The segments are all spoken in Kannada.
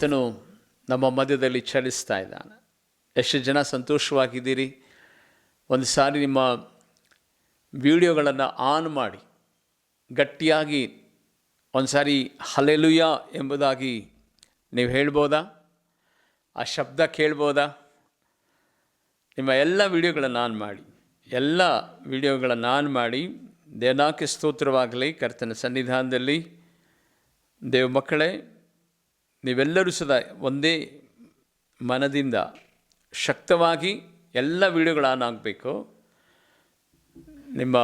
ಕರ್ತನು ನಮ್ಮ ಮಧ್ಯದಲ್ಲಿ ಚಲಿಸ್ತಾ ಇದ್ದಾನೆ. ಎಷ್ಟು ಜನ ಸಂತೋಷವಾಗಿದ್ದೀರಿ? ಒಂದು ಸಾರಿ ನಿಮ್ಮ ವಿಡಿಯೋಗಳನ್ನು ಆನ್ ಮಾಡಿ ಗಟ್ಟಿಯಾಗಿ ಒಂದು ಸಾರಿ ಹಲ್ಲೆಲೂಯಾ ಎಂಬುದಾಗಿ ನೀವು ಹೇಳ್ಬೋದಾ? ಆ ಶಬ್ದ ಕೇಳ್ಬೋದಾ? ನಿಮ್ಮ ಎಲ್ಲ ವಿಡಿಯೋಗಳನ್ನು ಆನ್ ಮಾಡಿ ದೇವನಾಕ್ಕೆ ಸ್ತೋತ್ರವಾಗಲಿ. ಕರ್ತನ ಸನ್ನಿಧಾನದಲ್ಲಿ ದೇವ ಮಕ್ಕಳೇ, ನೀವೆಲ್ಲರೂ ಸದಾ ಒಂದೇ ಮನದಿಂದ ಶಕ್ತವಾಗಿ ಎಲ್ಲ ವಿಡಿಯೋಗಳು ಆನ್ ಆಗಬೇಕು. ನಿಮ್ಮ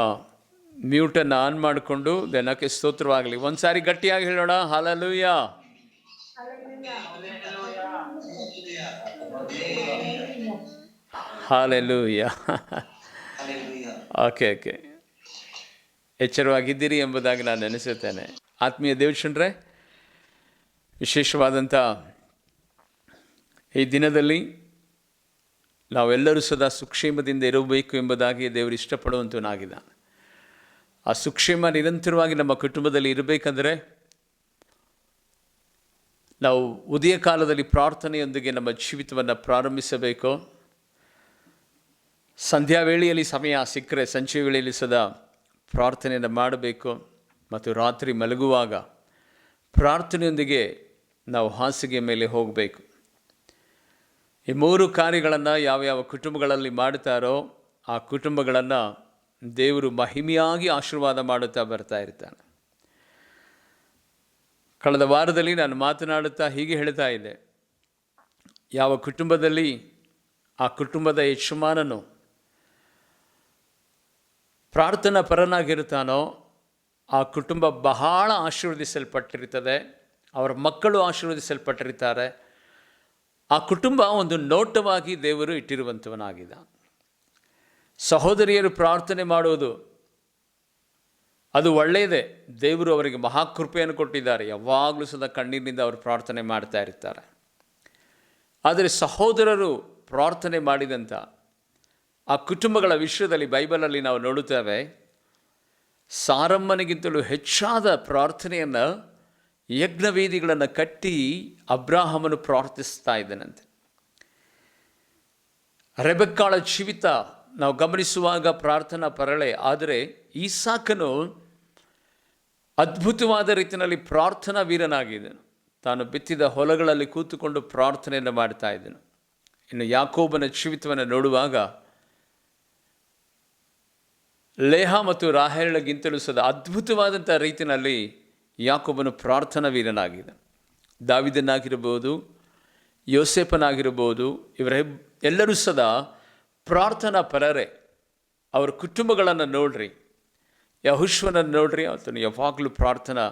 ಮ್ಯೂಟನ್ನು ಆನ್ ಮಾಡಿಕೊಂಡು ದೇವನಾಕ್ಕೆ ಸ್ತೋತ್ರವಾಗಲಿ. ಒಂದು ಸಾರಿ ಗಟ್ಟಿಯಾಗಿ ಹೇಳೋಣ, ಹಲ್ಲೆಲೂಯಾ. ಹಲ್ಲೆಲೂಯಾ. ಓಕೆ, ಎಚ್ಚರವಾಗಿದ್ದೀರಿ ಎಂಬುದಾಗಿ ನಾನು ನೆನೆಸುತ್ತೇನೆ. ಆತ್ಮೀಯ ದೇವಜನರೇ, ವಿಶೇಷವಾದಂಥ ಈ ದಿನದಲ್ಲಿ ನಾವೆಲ್ಲರೂ ಸದಾ ಸುಕ್ಷೇಮದಿಂದ ಇರಬೇಕು ಎಂಬುದಾಗಿ ದೇವರು ಇಷ್ಟಪಡುವಂತನಾಗಿದ್ದಾನೆ. ಆ ಸುಕ್ಷೇಮ ನಿರಂತರವಾಗಿ ನಮ್ಮ ಕುಟುಂಬದಲ್ಲಿ ಇರಬೇಕಂದ್ರೆ ನಾವು ಉದಯ ಕಾಲದಲ್ಲಿ ಪ್ರಾರ್ಥನೆಯೊಂದಿಗೆ ನಮ್ಮ ಜೀವಿತವನ್ನು ಪ್ರಾರಂಭಿಸಬೇಕು. ಸಂಧ್ಯಾ ವೇಳೆಯಲ್ಲಿ ಸಮಯ ಸಿಕ್ಕರೆ ಸಂಜೆ ವೇಳೆಯಲ್ಲಿ ಸದಾ ಪ್ರಾರ್ಥನೆಯನ್ನು ಮಾಡಬೇಕು. ಮತ್ತು ರಾತ್ರಿ ಮಲಗುವಾಗ ಪ್ರಾರ್ಥನೆಯೊಂದಿಗೆ ನಾವು ಹಾಸಿಗೆ ಮೇಲೆ ಹೋಗಬೇಕು. ಈ ಮೂರು ಕಾರ್ಯಗಳನ್ನು ಯಾವ ಕುಟುಂಬಗಳಲ್ಲಿ ಮಾಡ್ತಾರೋ ಆ ಕುಟುಂಬಗಳನ್ನು ದೇವರು ಮಹಿಮೆಯಾಗಿ ಆಶೀರ್ವಾದ ಮಾಡುತ್ತಾ ಬರ್ತಾ ಇರ್ತಾನೆ. ಕಳೆದ ವಾರದಲ್ಲಿ ನಾನು ಮಾತನಾಡುತ್ತಾ ಹೀಗೆ ಹೇಳ್ತಾ ಇದ್ದೆ, ಯಾವ ಕುಟುಂಬದಲ್ಲಿ ಆ ಕುಟುಂಬದ ಯಜಮಾನನು ಪ್ರಾರ್ಥನಾ ಪರನಾಗಿರ್ತಾನೋ ಆ ಕುಟುಂಬ ಬಹಳ ಆಶೀರ್ವದಿಸಲ್ಪಟ್ಟಿರ್ತದೆ. ಅವರ ಮಕ್ಕಳು ಆಶೀರ್ವದಿಸಲ್ಪಟ್ಟಿರ್ತಾರೆ. ಆ ಕುಟುಂಬ ಒಂದು ನೋಟವಾಗಿ ದೇವರು ಇಟ್ಟಿರುವಂಥವನಾಗಿದ್ದ. ಸಹೋದರಿಯರು ಪ್ರಾರ್ಥನೆ ಮಾಡುವುದು ಅದು ಒಳ್ಳೆಯದೇ. ದೇವರು ಅವರಿಗೆ ಮಹಾಕೃಪೆಯನ್ನು ಕೊಟ್ಟಿದ್ದಾರೆ. ಯಾವಾಗಲೂ ಸದಾ ಕಣ್ಣೀರಿನಿಂದ ಅವರು ಪ್ರಾರ್ಥನೆ ಮಾಡ್ತಾ ಇರ್ತಾರೆ. ಆದರೆ ಸಹೋದರರು ಪ್ರಾರ್ಥನೆ ಮಾಡಿದಂಥ ಆ ಕುಟುಂಬಗಳ ವಿಷಯದಲ್ಲಿ ಬೈಬಲಲ್ಲಿ ನಾವು ನೋಡುತ್ತೇವೆ, ಸಾರಮ್ಮನಿಗಿಂತಲೂ ಹೆಚ್ಚಾದ ಪ್ರಾರ್ಥನೆಯನ್ನು ಯಜ್ಞವೇದಿಗಳನ್ನು ಕಟ್ಟಿ ಅಬ್ರಾಹಮನು ಪ್ರಾರ್ಥಿಸ್ತಾ ಇದ್ದನಂತೆ. ರೆಬೆಕ್ಕಾಳ ಜೀವಿತ ನಾವು ಗಮನಿಸುವಾಗ ಪ್ರಾರ್ಥನಾ ಪರಳೆ. ಆದರೆ ಈಸಾಕನು ಅದ್ಭುತವಾದ ರೀತಿಯಲ್ಲಿ ಪ್ರಾರ್ಥನಾ ವೀರನಾಗಿದ್ದನು. ತಾನು ಬಿತ್ತಿದ ಹೊಲಗಳಲ್ಲಿ ಕೂತುಕೊಂಡು ಪ್ರಾರ್ಥನೆಯನ್ನು ಮಾಡ್ತಾ ಇದ್ದನು. ಇನ್ನು ಯಾಕೋಬನ ಜೀವಿತವನ್ನು ನೋಡುವಾಗ ಲೇಹ ಮತ್ತು ರಾಹೇಲಳಿಗಿಂತಲೂ ಸದಾ ಅದ್ಭುತವಾದಂಥ ರೀತಿಯಲ್ಲಿ ಯಾಕೋಬನು ಪ್ರಾರ್ಥನಾ ವೀರನಾಗಿದೆ. ದಾವಿದನಾಗಿರ್ಬೋದು, ಯೋಸೇಫನಾಗಿರ್ಬೋದು, ಎಲ್ಲರೂ ಸದಾ ಪ್ರಾರ್ಥನಾ ಪರರೇ. ಅವರ ಕುಟುಂಬಗಳನ್ನು ನೋಡ್ರಿ, ಯೆಹೋಶುವನನ್ನು ನೋಡ್ರಿ, ಆತನು ಯಾವಾಗಲೂ ಪ್ರಾರ್ಥನಾ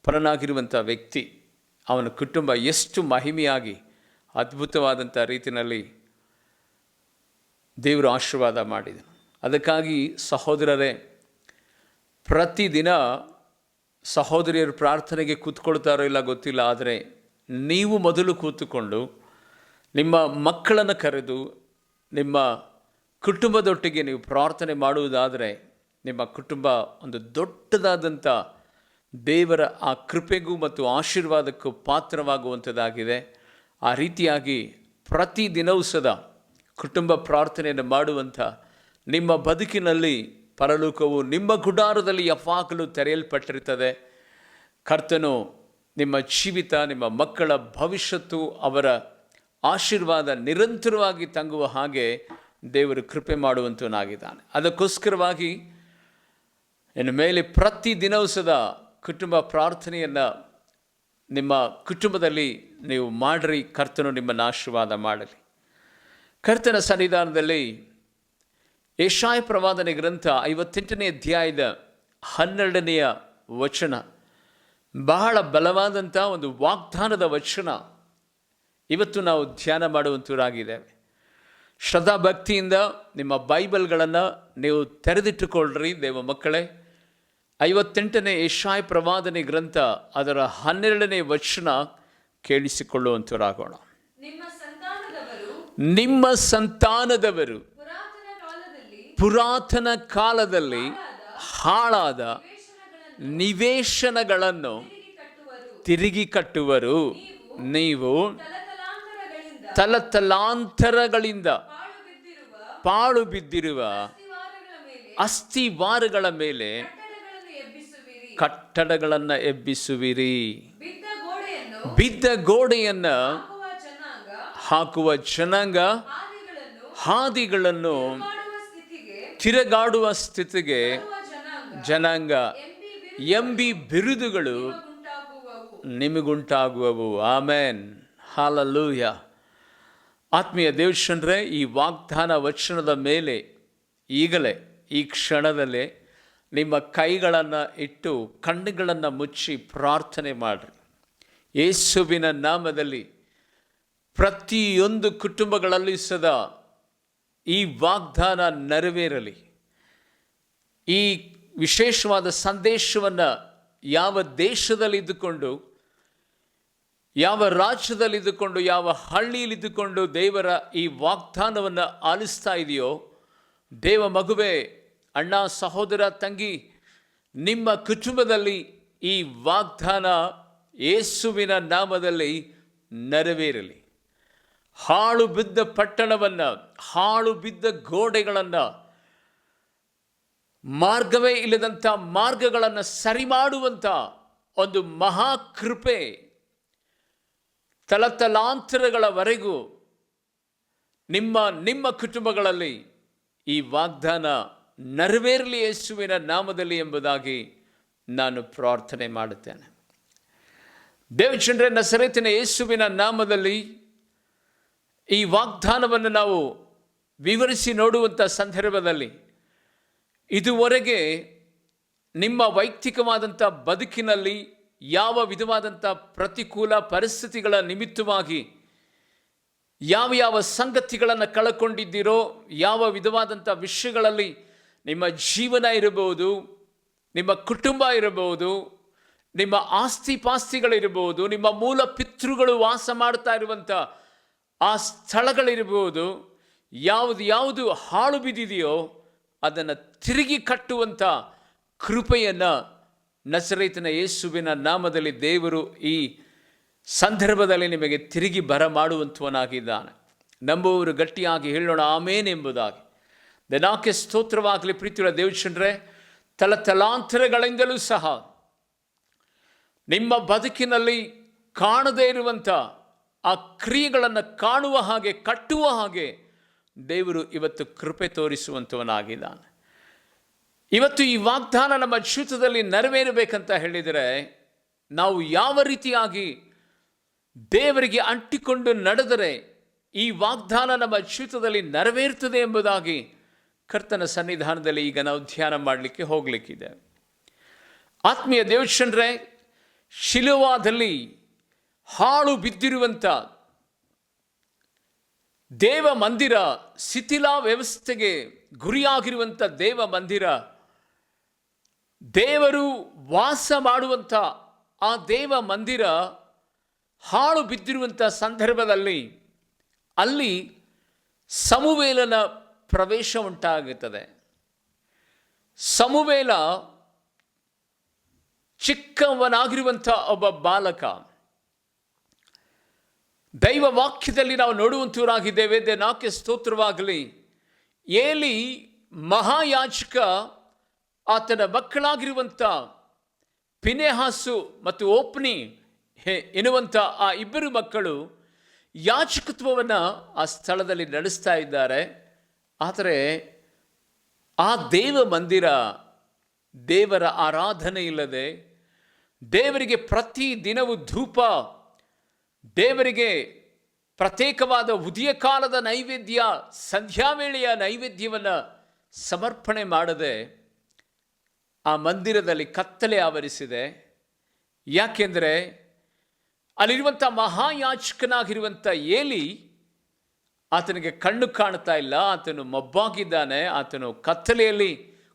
ಪರನಾಗಿರುವಂಥ ವ್ಯಕ್ತಿ. ಅವನ ಕುಟುಂಬ ಎಷ್ಟು ಮಹಿಮೆಯಾಗಿ ಅದ್ಭುತವಾದಂಥ ರೀತಿಯಲ್ಲಿ ದೇವರು ಆಶೀರ್ವಾದ ಮಾಡಿದನು. ಅದಕ್ಕಾಗಿ ಸಹೋದರರೇ, ಪ್ರತಿದಿನ ಸಹೋದರಿಯರು ಪ್ರಾರ್ಥನೆಗೆ ಕೂತ್ಕೊಳ್ತಾರೋ ಇಲ್ಲ ಗೊತ್ತಿಲ್ಲ, ಆದರೆ ನೀವು ಮೊದಲು ಕೂತುಕೊಂಡು ನಿಮ್ಮ ಮಕ್ಕಳನ್ನು ಕರೆದು ನಿಮ್ಮ ಕುಟುಂಬದೊಟ್ಟಿಗೆ ನೀವು ಪ್ರಾರ್ಥನೆ ಮಾಡುವುದಾದರೆ ನಿಮ್ಮ ಕುಟುಂಬ ಒಂದು ದೊಡ್ಡದಾದಂಥ ದೇವರ ಆ ಕೃಪೆಗೂ ಮತ್ತು ಆಶೀರ್ವಾದಕ್ಕೂ ಪಾತ್ರವಾಗುವಂಥದ್ದಾಗಿದೆ. ಆ ರೀತಿಯಾಗಿ ಪ್ರತಿದಿನವೂ ಸದಾ ಕುಟುಂಬ ಪ್ರಾರ್ಥನೆಯನ್ನು ಮಾಡುವಂಥ ನಿಮ್ಮ ಬದುಕಿನಲ್ಲಿ ಪರಲೋಕವು ನಿಮ್ಮ ಗುಡಾರದಲ್ಲಿ ಯಾವಾಗಲೂ ತೆರೆಯಲ್ಪಟ್ಟಿರ್ತದೆ. ಕರ್ತನು ನಿಮ್ಮ ಜೀವಿತ, ನಿಮ್ಮ ಮಕ್ಕಳ ಭವಿಷ್ಯತ್ತು, ಅವರ ಆಶೀರ್ವಾದ ನಿರಂತರವಾಗಿ ತಂಗುವ ಹಾಗೆ ದೇವರು ಕೃಪೆ ಮಾಡುವಂತನಾಗಿದ್ದಾನೆ. ಅದಕ್ಕೋಸ್ಕರವಾಗಿ ಇನ್ನು ಮೇಲೆ ಪ್ರತಿದಿನವೂ ಸದಾ ಕುಟುಂಬ ಪ್ರಾರ್ಥನೆಯನ್ನು ನಿಮ್ಮ ಕುಟುಂಬದಲ್ಲಿ ನೀವು ಮಾಡಿರಿ. ಕರ್ತನು ನಿಮ್ಮನ್ನು ಆಶೀರ್ವಾದ ಮಾಡಲಿ. ಕರ್ತನ ಸನ್ನಿಧಾನದಲ್ಲಿ ಯೆಶಾಯ ಪ್ರವಾದನೆ ಗ್ರಂಥ 58ನೇ ಅಧ್ಯಾಯದ 12ನೇ ವಚನ ಬಹಳ ಬಲವಾದಂಥ ಒಂದು ವಾಗ್ದಾನದ ವಚನ. ಇವತ್ತು ನಾವು ಧ್ಯಾನ ಮಾಡುವಂತರಾಗಿದ್ದೇವೆ. ಶ್ರದ್ಧಾಭಕ್ತಿಯಿಂದ ನಿಮ್ಮ ಬೈಬಲ್ಗಳನ್ನು ನೀವು ತೆರೆದಿಟ್ಟುಕೊಳ್ಳ್ರಿ ದೇವ ಮಕ್ಕಳೇ. 58ನೇ ಯೆಶಾಯ ಪ್ರವಾದನೆ ಗ್ರಂಥ ಅದರ 12ನೇ ವಚನ ಕೇಳಿಸಿಕೊಳ್ಳುವಂತರಾಗೋಣ. ನಿಮ್ಮ ಸಂತಾನದವರು ಪುರಾತನ ಕಾಲದಲ್ಲಿ ಹಾಳಾದ ನಿವೇಶನಗಳನ್ನು ತಿರುಗಿ ಕಟ್ಟುವರು. ನೀವು ತಲತಲಾಂತರಗಳಿಂದ ತಲತಲಾಂತರಗಳಿಂದ ಪಾಳು ಬಿದ್ದಿರುವ ಅಸ್ತಿವಾರಗಳ ಮೇಲೆ ಅಸ್ಥಿವಾರಗಳ ಮೇಲೆ ಕಟ್ಟಡಗಳನ್ನು ಕಟ್ಟಡಗಳನ್ನು ಎಬ್ಬಿಸುವಿರಿ. ಎಬ್ಬಿಸುವಿರಿ. ಬಿದ್ದ ಗೋಡೆಯನ್ನು ಬಿದ್ದ ಗೋಡೆಯನ್ನ ಹಾಕುವ ಜನಾಂಗ ಹಾಕುವ ಜನಾಂಗ ಹಾದಿಗಳನ್ನು ಹಾದಿಗಳನ್ನು ತಿರುಗಾಡುವ ಸ್ಥಿತಿಗೆ ತಿರುಗಾಡುವ ಸ್ಥಿತಿಗೆ ಬರುವ ಜನಾಂಗ ಎಂಬಿ ಬಿರುದುಗಳು ನಿಮಗುಂಟಾಗುವವು. ನಿಮಗುಂಟಾಗುವವು. ಆಮೇನ್, ಹಾಲೆಲೂಯ. ಆತ್ಮೀಯ ದೇವಜನರೇ, ಈ ವಾಗ್ದಾನ ವಚನದ ಮೇಲೆ ಈಗಲೇ ಈ ಕ್ಷಣದಲ್ಲೇ ನಿಮ್ಮ ಕೈಗಳನ್ನು ಇಟ್ಟು ಕಣ್ಣುಗಳನ್ನು ಮುಚ್ಚಿ ಪ್ರಾರ್ಥನೆ ಮಾಡಿರಿ. ಯೇಸುವಿನ ನಾಮದಲ್ಲಿ ಪ್ರತಿಯೊಂದು ಕುಟುಂಬಗಳಲ್ಲಿ ಸದಾ ಈ ವಾಗ್ದಾನ ನೆರವೇರಲಿ. ಈ ವಿಶೇಷವಾದ ಸಂದೇಶವನ್ನು ಯಾವ ದೇಶದಲ್ಲಿದ್ದುಕೊಂಡು, ಯಾವ ರಾಜ್ಯದಲ್ಲಿದ್ದುಕೊಂಡು, ಯಾವ ಹಳ್ಳಿಯಲ್ಲಿದ್ದುಕೊಂಡು ದೇವರ ಈ ವಾಗ್ದಾನವನ್ನು ಆಲಿಸ್ತಾ ಇದೆಯೋ, ದೇವ ಮಗುವೆ, ಅಣ್ಣ, ಸಹೋದರ, ತಂಗಿ, ನಿಮ್ಮ ಕುಟುಂಬದಲ್ಲಿ ಈ ವಾಗ್ದಾನ ಯೇಸುವಿನ ನಾಮದಲ್ಲಿ ನೆರವೇರಲಿ. ಹಾಳು ಬಿದ್ದ ಪಟ್ಟಣವನ್ನು, ಹಾಳು ಬಿದ್ದ ಗೋಡೆಗಳನ್ನು, ಮಾರ್ಗವೇ ಇಲ್ಲದಂಥ ಮಾರ್ಗಗಳನ್ನು ಸರಿ ಮಾಡುವಂಥ ಒಂದು ಮಹಾಕೃಪೆ ತಲತಲಾಂತರಗಳವರೆಗೂ ನಿಮ್ಮ ಕುಟುಂಬಗಳಲ್ಲಿ ಈ ವಾಗ್ದಾನ ನೆರವೇರಲಿ ಯೇಸುವಿನ ನಾಮದಲ್ಲಿ ಎಂಬುದಾಗಿ ನಾನು ಪ್ರಾರ್ಥನೆ ಮಾಡುತ್ತೇನೆ. ದೇವಜನರೇ, ನಸರೇತಿನ ಯೇಸುವಿನ ನಾಮದಲ್ಲಿ ಈ ವಾಗ್ದಾನವನ್ನು ನಾವು ವಿವರಿಸಿ ನೋಡುವಂಥ ಸಂದರ್ಭದಲ್ಲಿ ಇದುವರೆಗೆ ನಿಮ್ಮ ವೈಯಕ್ತಿಕವಾದಂಥ ಬದುಕಿನಲ್ಲಿ ಯಾವ ವಿಧವಾದಂಥ ಪ್ರತಿಕೂಲ ಪರಿಸ್ಥಿತಿಗಳ ನಿಮಿತ್ತವಾಗಿ ಯಾವ ಸಂಗತಿಗಳನ್ನು ಕಳಕೊಂಡಿದ್ದೀರೋ, ಯಾವ ವಿಧವಾದಂಥ ವಿಷಯಗಳಲ್ಲಿ ನಿಮ್ಮ ಜೀವನ ಇರಬಹುದು, ನಿಮ್ಮ ಕುಟುಂಬ ಇರಬಹುದು, ನಿಮ್ಮ ಆಸ್ತಿ ಪಾಸ್ತಿಗಳಿರಬಹುದು, ನಿಮ್ಮ ಮೂಲ ಪಿತೃಗಳು ವಾಸ ಮಾಡ್ತಾ ಇರುವಂಥ ಆ ಸ್ಥಳಗಳಿರಬಹುದು, ಯಾವುದು ಹಾಳು ಬಿದ್ದಿದೆಯೋ ಅದನ್ನು ತಿರುಗಿ ಕಟ್ಟುವಂಥ ಕೃಪೆಯನ್ನು ನಸರೇತಿನ ಯೇಸುವಿನ ನಾಮದಲ್ಲಿ ದೇವರು ಈ ಸಂದರ್ಭದಲ್ಲಿ ನಿಮಗೆ ತಿರುಗಿ ಬರಮಾಡುವಂಥವನಾಗಿದ್ದಾನೆ. ನಂಬುವವರು ಗಟ್ಟಿಯಾಗಿ ಹೇಳೋಣ ಆಮೇನ್ ಎಂಬುದಾಗಿ. ದನಾಕೆ ಸ್ತೋತ್ರವಾಗಲಿ. ಪ್ರೀತಿಯುಳ್ಳ ದೇವಜನರೇ, ತಲತಲಾಂತರಗಳಿಂದಲೂ ಸಹ ನಿಮ್ಮ ಬದುಕಿನಲ್ಲಿ ಕಾಣದೇ ಇರುವಂಥ ಆ ಕ್ರಿಯೆಗಳನ್ನು ಕಾಣುವ ಹಾಗೆ, ಕಟ್ಟುವ ಹಾಗೆ ದೇವರು ಇವತ್ತು ಕೃಪೆ ತೋರಿಸುವಂಥವನಾಗಿದ್ದಾನೆ. ಇವತ್ತು ಈ ವಾಗ್ದಾನ ನಮ್ಮ ಜೀವಿತದಲ್ಲಿ ನೆರವೇರಬೇಕಂತ ಹೇಳಿದರೆ ನಾವು ಯಾವ ರೀತಿಯಾಗಿ ದೇವರಿಗೆ ಅಂಟಿಕೊಂಡು ನಡೆದರೆ ಈ ವಾಗ್ದಾನ ನಮ್ಮ ಜೀವಿತದಲ್ಲಿ ನೆರವೇರುತ್ತದೆ ಎಂಬುದಾಗಿ ಕರ್ತನ ಸನ್ನಿಧಾನದಲ್ಲಿ ಈಗ ನಾವು ಧ್ಯಾನ ಮಾಡಲಿಕ್ಕೆ ಹೋಗಲಿಕ್ಕಿದೆ. ಆತ್ಮೀಯ ದೇವಜನರೇ, ಶಿಲುವಾದಲ್ಲಿ ಹಾಳು ಬಿದ್ದಿರುವಂಥ ದೇವ ಮಂದಿರ, ಶಿಥಿಲಾ ವ್ಯವಸ್ಥೆಗೆ ಗುರಿಯಾಗಿರುವಂಥ ದೇವ ಮಂದಿರ, ದೇವರು ವಾಸ ಮಾಡುವಂಥ ಆ ದೇವ ಮಂದಿರ ಹಾಳು ಬಿದ್ದಿರುವಂಥ ಸಂದರ್ಭದಲ್ಲಿ ಅಲ್ಲಿ ಸಮುವೇಲನ ಪ್ರವೇಶ ಉಂಟಾಗುತ್ತದೆ. ಸಮುವೇಲ ಚಿಕ್ಕವನಾಗಿರುವಂಥ ಒಬ್ಬ ಬಾಲಕ. ದೈವ ವಾಕ್ಯದಲ್ಲಿ ನಾವು ನೋಡುವಂಥವರಾಗಿದ್ದೇವೆ. ದೇವನಾಕೆ ಸ್ತೋತ್ರವಾಗಲಿ. ಏಲಿ ಮಹಾಯಾಜಕ, ಆತನ ಮಕ್ಕಳಾಗಿರುವಂಥ ಪಿನೆಹಾಸು ಮತ್ತು ಓಪ್ನಿ ಎನ್ನುವಂಥ ಆ ಇಬ್ಬರು ಮಕ್ಕಳು ಯಾಜಕತ್ವವನ್ನು ಆ ಸ್ಥಳದಲ್ಲಿ ನಡೆಸ್ತಾ ಇದ್ದಾರೆ. ಆದರೆ ಆ ದೇವ ಮಂದಿರ ದೇವರ ಆರಾಧನೆ ಇಲ್ಲದೆ, ದೇವರಿಗೆ ಪ್ರತಿ ದಿನವೂ ಧೂಪ, ದೇವರಿಗೆ ಪ್ರತ್ಯೇಕವಾದ ಉದಯ ಕಾಲದ ನೈವೇದ್ಯ, ಸಂಧ್ಯಾವೇಳೆಯ ನೈವೇದ್ಯವನ್ನು ಸಮರ್ಪಣೆ ಮಾಡದೆ ಆ ಮಂದಿರದಲ್ಲಿ ಕತ್ತಲೆ ಆವರಿಸಿದೆ. ಯಾಕೆಂದರೆ ಅಲ್ಲಿರುವಂಥ ಮಹಾಯಾಜಕನಾಗಿರುವಂಥ ಏಲಿ, ಆತನಿಗೆ ಕಣ್ಣು ಕಾಣ್ತಾ ಇಲ್ಲ, ಆತನು ಮಬ್ಬಾಗಿದ್ದಾನೆ, ಆತನು ಕತ್ತಲೆಯಲ್ಲಿ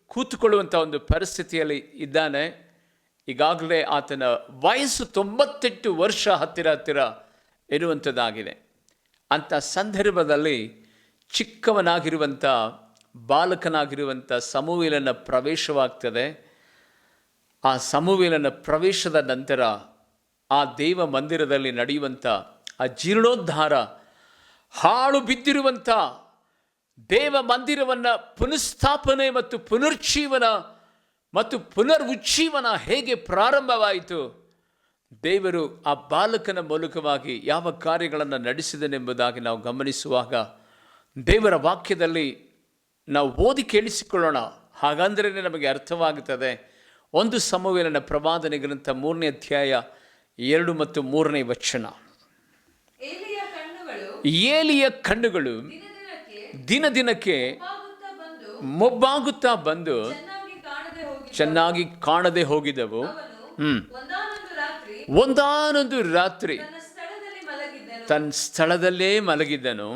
ಕೂತುಕೊಳ್ಳುವಂಥ ಒಂದು ಪರಿಸ್ಥಿತಿಯಲ್ಲಿ ಇದ್ದಾನೆ. ಈಗಾಗಲೇ ಆತನ ವಯಸ್ಸು 98 ವರ್ಷ ಹತ್ತಿರ ಇರುವಂಥದ್ದಾಗಿದೆ. ಅಂಥ ಸಂದರ್ಭದಲ್ಲಿ ಚಿಕ್ಕವನಾಗಿರುವಂಥ ಬಾಲಕನಾಗಿರುವಂಥ ಸಮುವೇಲನ ಪ್ರವೇಶವಾಗ್ತದೆ. ಆ ಸಮುವೇಲನ ಪ್ರವೇಶದ ನಂತರ ಆ ದೇವ ಮಂದಿರದಲ್ಲಿ ನಡೆಯುವಂಥ ಆ ಜೀರ್ಣೋದ್ಧಾರ, ಹಾಳು ಬಿದ್ದಿರುವಂಥ ದೇವ ಮಂದಿರವನ್ನು ಪುನಃಸ್ಥಾಪನೆ ಮತ್ತು ಪುನರುಜ್ಜೀವನ ಮತ್ತು ಪುನರುಜ್ಜೀವನ ಹೇಗೆ ಪ್ರಾರಂಭವಾಯಿತು, ದೇವರು ಆ ಬಾಲಕನ ಮೂಲಕವಾಗಿ ಯಾವ ಕಾರ್ಯಗಳನ್ನು ನಡೆಸಿದನೆಂಬುದಾಗಿ ನಾವು ಗಮನಿಸುವಾಗ ದೇವರ ವಾಕ್ಯದಲ್ಲಿ ನಾವು ಓದಿ ಕೇಳಿಸಿಕೊಳ್ಳೋಣ. ಹಾಗಂದ್ರೆ ನಮಗೆ ಅರ್ಥವಾಗುತ್ತದೆ. 1 ಸಮುವೇಲನ ಪ್ರವಾದನೆ ಗ್ರಂಥ 3ನೇ ಅಧ್ಯಾಯ 2 ಮತ್ತು 3ನೇ ವಚನ. ಏಲಿಯ ಕಣ್ಣುಗಳು ದಿನ ದಿನಕ್ಕೆ ಮೊಬ್ಬಾಗುತ್ತಾ ಬಂದು ಚೆನ್ನಾಗಿ ಕಾಣದೆ ಹೋಗಿದವು. ಒಂದಾನೊಂದು ರಾತ್ರಿ ತನ್ನ ಸ್ಥಳದಲ್ಲೇ ಮಲಗಿದ್ದನು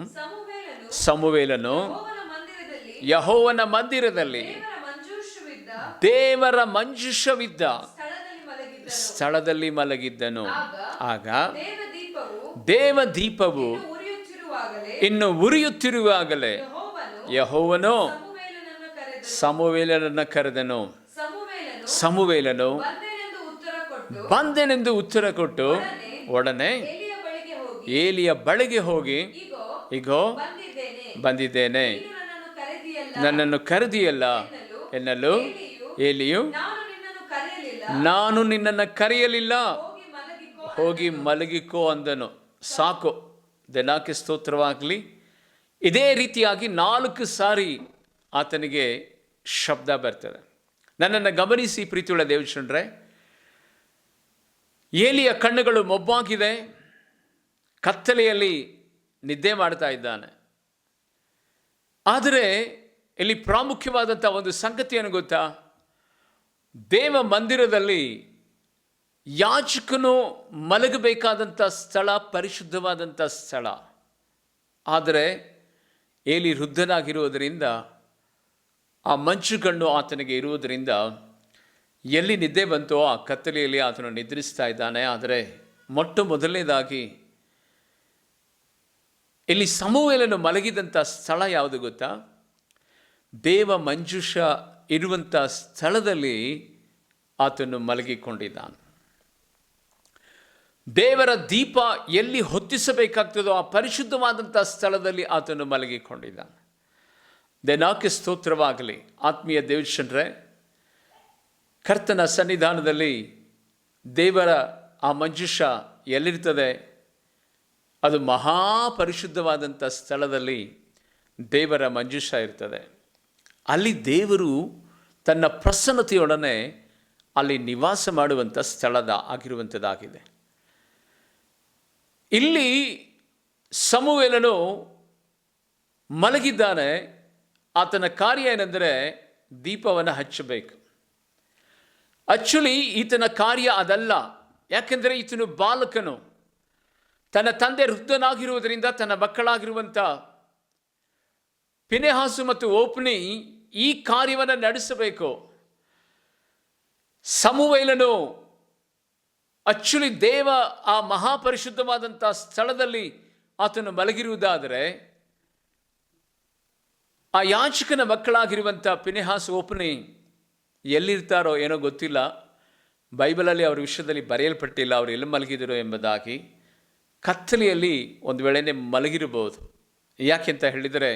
ಸಮುವೇಲನು ಯೆಹೋವನ ಮಂದಿರದಲ್ಲಿ ದೇವರ ಮಂಜೂಷವಿದ್ದ ಸ್ಥಳದಲ್ಲಿ ಮಲಗಿದ್ದನು. ಆಗ ದೇವ ದೀಪವು ಇನ್ನು ಉರಿಯುತ್ತಿರುವಾಗಲೇ ಯೆಹೋವನು ಸಮುವೇಲನನ್ನು ಕರೆದನು. ಸಮುವೇಲನು ಬಂದೆನೆಂದು ಉತ್ತರ ಕೊಟ್ಟು ಒಡನೆ ಏಲಿಯ ಬಳಿಗೆ ಹೋಗಿ, ಇಗೋ ಬಂದಿದ್ದೇನೆ, ನನ್ನನ್ನು ಕರೆದಿಯಲ್ಲ ಎನ್ನಲು ಏಲಿಯು, ನಾನು ನಿನ್ನನ್ನು ಕರೆಯಲಿಲ್ಲ, ಹೋಗಿ ಮಲಗಿಕೋ ಅಂದನು. ಸಾಕು, ದೆನಾಕೆ ಸ್ತೋತ್ರವಾಗಲಿ. ಇದೇ ರೀತಿಯಾಗಿ 4 ಸಾರಿ ಆತನಿಗೆ ಶಬ್ದ ಬರ್ತದೆ. ನನ್ನನ್ನು ಗಮನಿಸಿ ಪ್ರೀತಿಯುಳ್ಳ ದೇವಜನರೇ, ಏಲಿಯ ಕಣ್ಣುಗಳು ಮೊಬ್ಬಾಗಿದೆ, ಕತ್ತಲೆಯಲ್ಲಿ ನಿದ್ದೆ ಮಾಡ್ತಾ ಇದ್ದಾನೆ. ಆದರೆ ಇಲ್ಲಿ ಪ್ರಾಮುಖ್ಯವಾದಂಥ ಒಂದು ಸಂಗತಿಯನ್ನು ಗೊತ್ತಾ, ದೇವ ಮಂದಿರದಲ್ಲಿ ಯಾಜಕನು ಮಲಗಬೇಕಾದಂಥ ಸ್ಥಳ ಪರಿಶುದ್ಧವಾದಂಥ ಸ್ಥಳ. ಆದರೆ ಏಲಿ ವೃದ್ಧನಾಗಿರುವುದರಿಂದ ಆ ಮಂಚು ಕಣ್ಣು ಆತನಿಗೆ ಇರುವುದರಿಂದ ಎಲ್ಲಿ ನಿದ್ದೆ ಬಂತೋ ಆ ಕತ್ತಲೆಯಲ್ಲಿ ಆತನು ನಿದ್ರಿಸ್ತಾ ಇದ್ದಾನೆ. ಆದರೆ ಮೊಟ್ಟ ಮೊದಲನೇದಾಗಿ ಇಲ್ಲಿ ಸಮುವೇಲನು ಮಲಗಿದಂಥ ಸ್ಥಳ ಯಾವುದು ಗೊತ್ತಾ? ದೇವ ಮಂಜೂಷ ಇರುವಂಥ ಸ್ಥಳದಲ್ಲಿ ಆತನು ಮಲಗಿಕೊಂಡಿದ್ದಾನೆ. ದೇವರ ದೀಪ ಎಲ್ಲಿ ಹೊತ್ತಿಸಬೇಕಾಗ್ತದೋ ಆ ಪರಿಶುದ್ಧವಾದಂಥ ಸ್ಥಳದಲ್ಲಿ ಆತನು ಮಲಗಿಕೊಂಡಿದ್ದಾನೆ. ದೇನಾಕೆ ಸ್ತೋತ್ರವಾಗಲಿ. ಆತ್ಮೀಯ ದೇವಜನರೇ, ಕರ್ತನ ಸನ್ನಿಧಾನದಲ್ಲಿ ದೇವರ ಆ ಮಂಜೂಷ ಎಲ್ಲಿರ್ತದೆ? ಅದು ಮಹಾಪರಿಶುದ್ಧವಾದಂಥ ಸ್ಥಳದಲ್ಲಿ ದೇವರ ಮಂಜೂಷ ಇರ್ತದೆ. ಅಲ್ಲಿ ದೇವರು ತನ್ನ ಪ್ರಸನ್ನತೆಯೊಡನೆ ಅಲ್ಲಿ ನಿವಾಸ ಮಾಡುವಂಥ ಸ್ಥಳದ ಆಗಿರುವಂಥದ್ದಾಗಿದೆ. ಇಲ್ಲಿ ಸಮುವೇಲನು ಮಲಗಿದ್ದಾನೆ. ಆತನ ಕಾರ್ಯ ಏನೆಂದರೆ ದೀಪವನ್ನು ಹಚ್ಚಬೇಕು. ಆಕ್ಚುಲಿ ಈತನ ಕಾರ್ಯ ಅದಲ್ಲ. ಯಾಕೆಂದರೆ ಈತನು ಬಾಲಕನು. ತನ್ನ ತಂದೆ ವೃದ್ಧನಾಗಿರುವುದರಿಂದ ತನ್ನ ಮಕ್ಕಳಾಗಿರುವಂಥ ಪಿನೆಹಾಸು ಮತ್ತು ಓಪ್ನಿ ಈ ಕಾರ್ಯವನ್ನು ನಡೆಸಬೇಕು. ಸಮುವೇಲನು ಆಕ್ಚುಲಿ ದೇವ ಆ ಮಹಾಪರಿಶುದ್ಧವಾದಂಥ ಸ್ಥಳದಲ್ಲಿ ಆತನು ಮಲಗಿರುವುದಾದರೆ ಆ ಯಾಜಕನ ಮಕ್ಕಳಾಗಿರುವಂಥ ಪಿನೆಹಾಸು ಓಪ್ನಿ ಎಲ್ಲಿರ್ತಾರೋ ಏನೋ ಗೊತ್ತಿಲ್ಲ. ಬೈಬಲಲ್ಲಿ ಅವರ ವಿಷಯದಲ್ಲಿ ಬರೆಯಲ್ಪಟ್ಟಿಲ್ಲ ಅವರು ಎಲ್ಲಿ ಮಲಗಿದರು ಎಂಬುದಾಗಿ. ಕತ್ತಲೆಯಲ್ಲಿ ಒಂದು ವೇಳೆನೇ ಮಲಗಿರಬಹುದು. ಯಾಕೆಂತ ಹೇಳಿದರೆ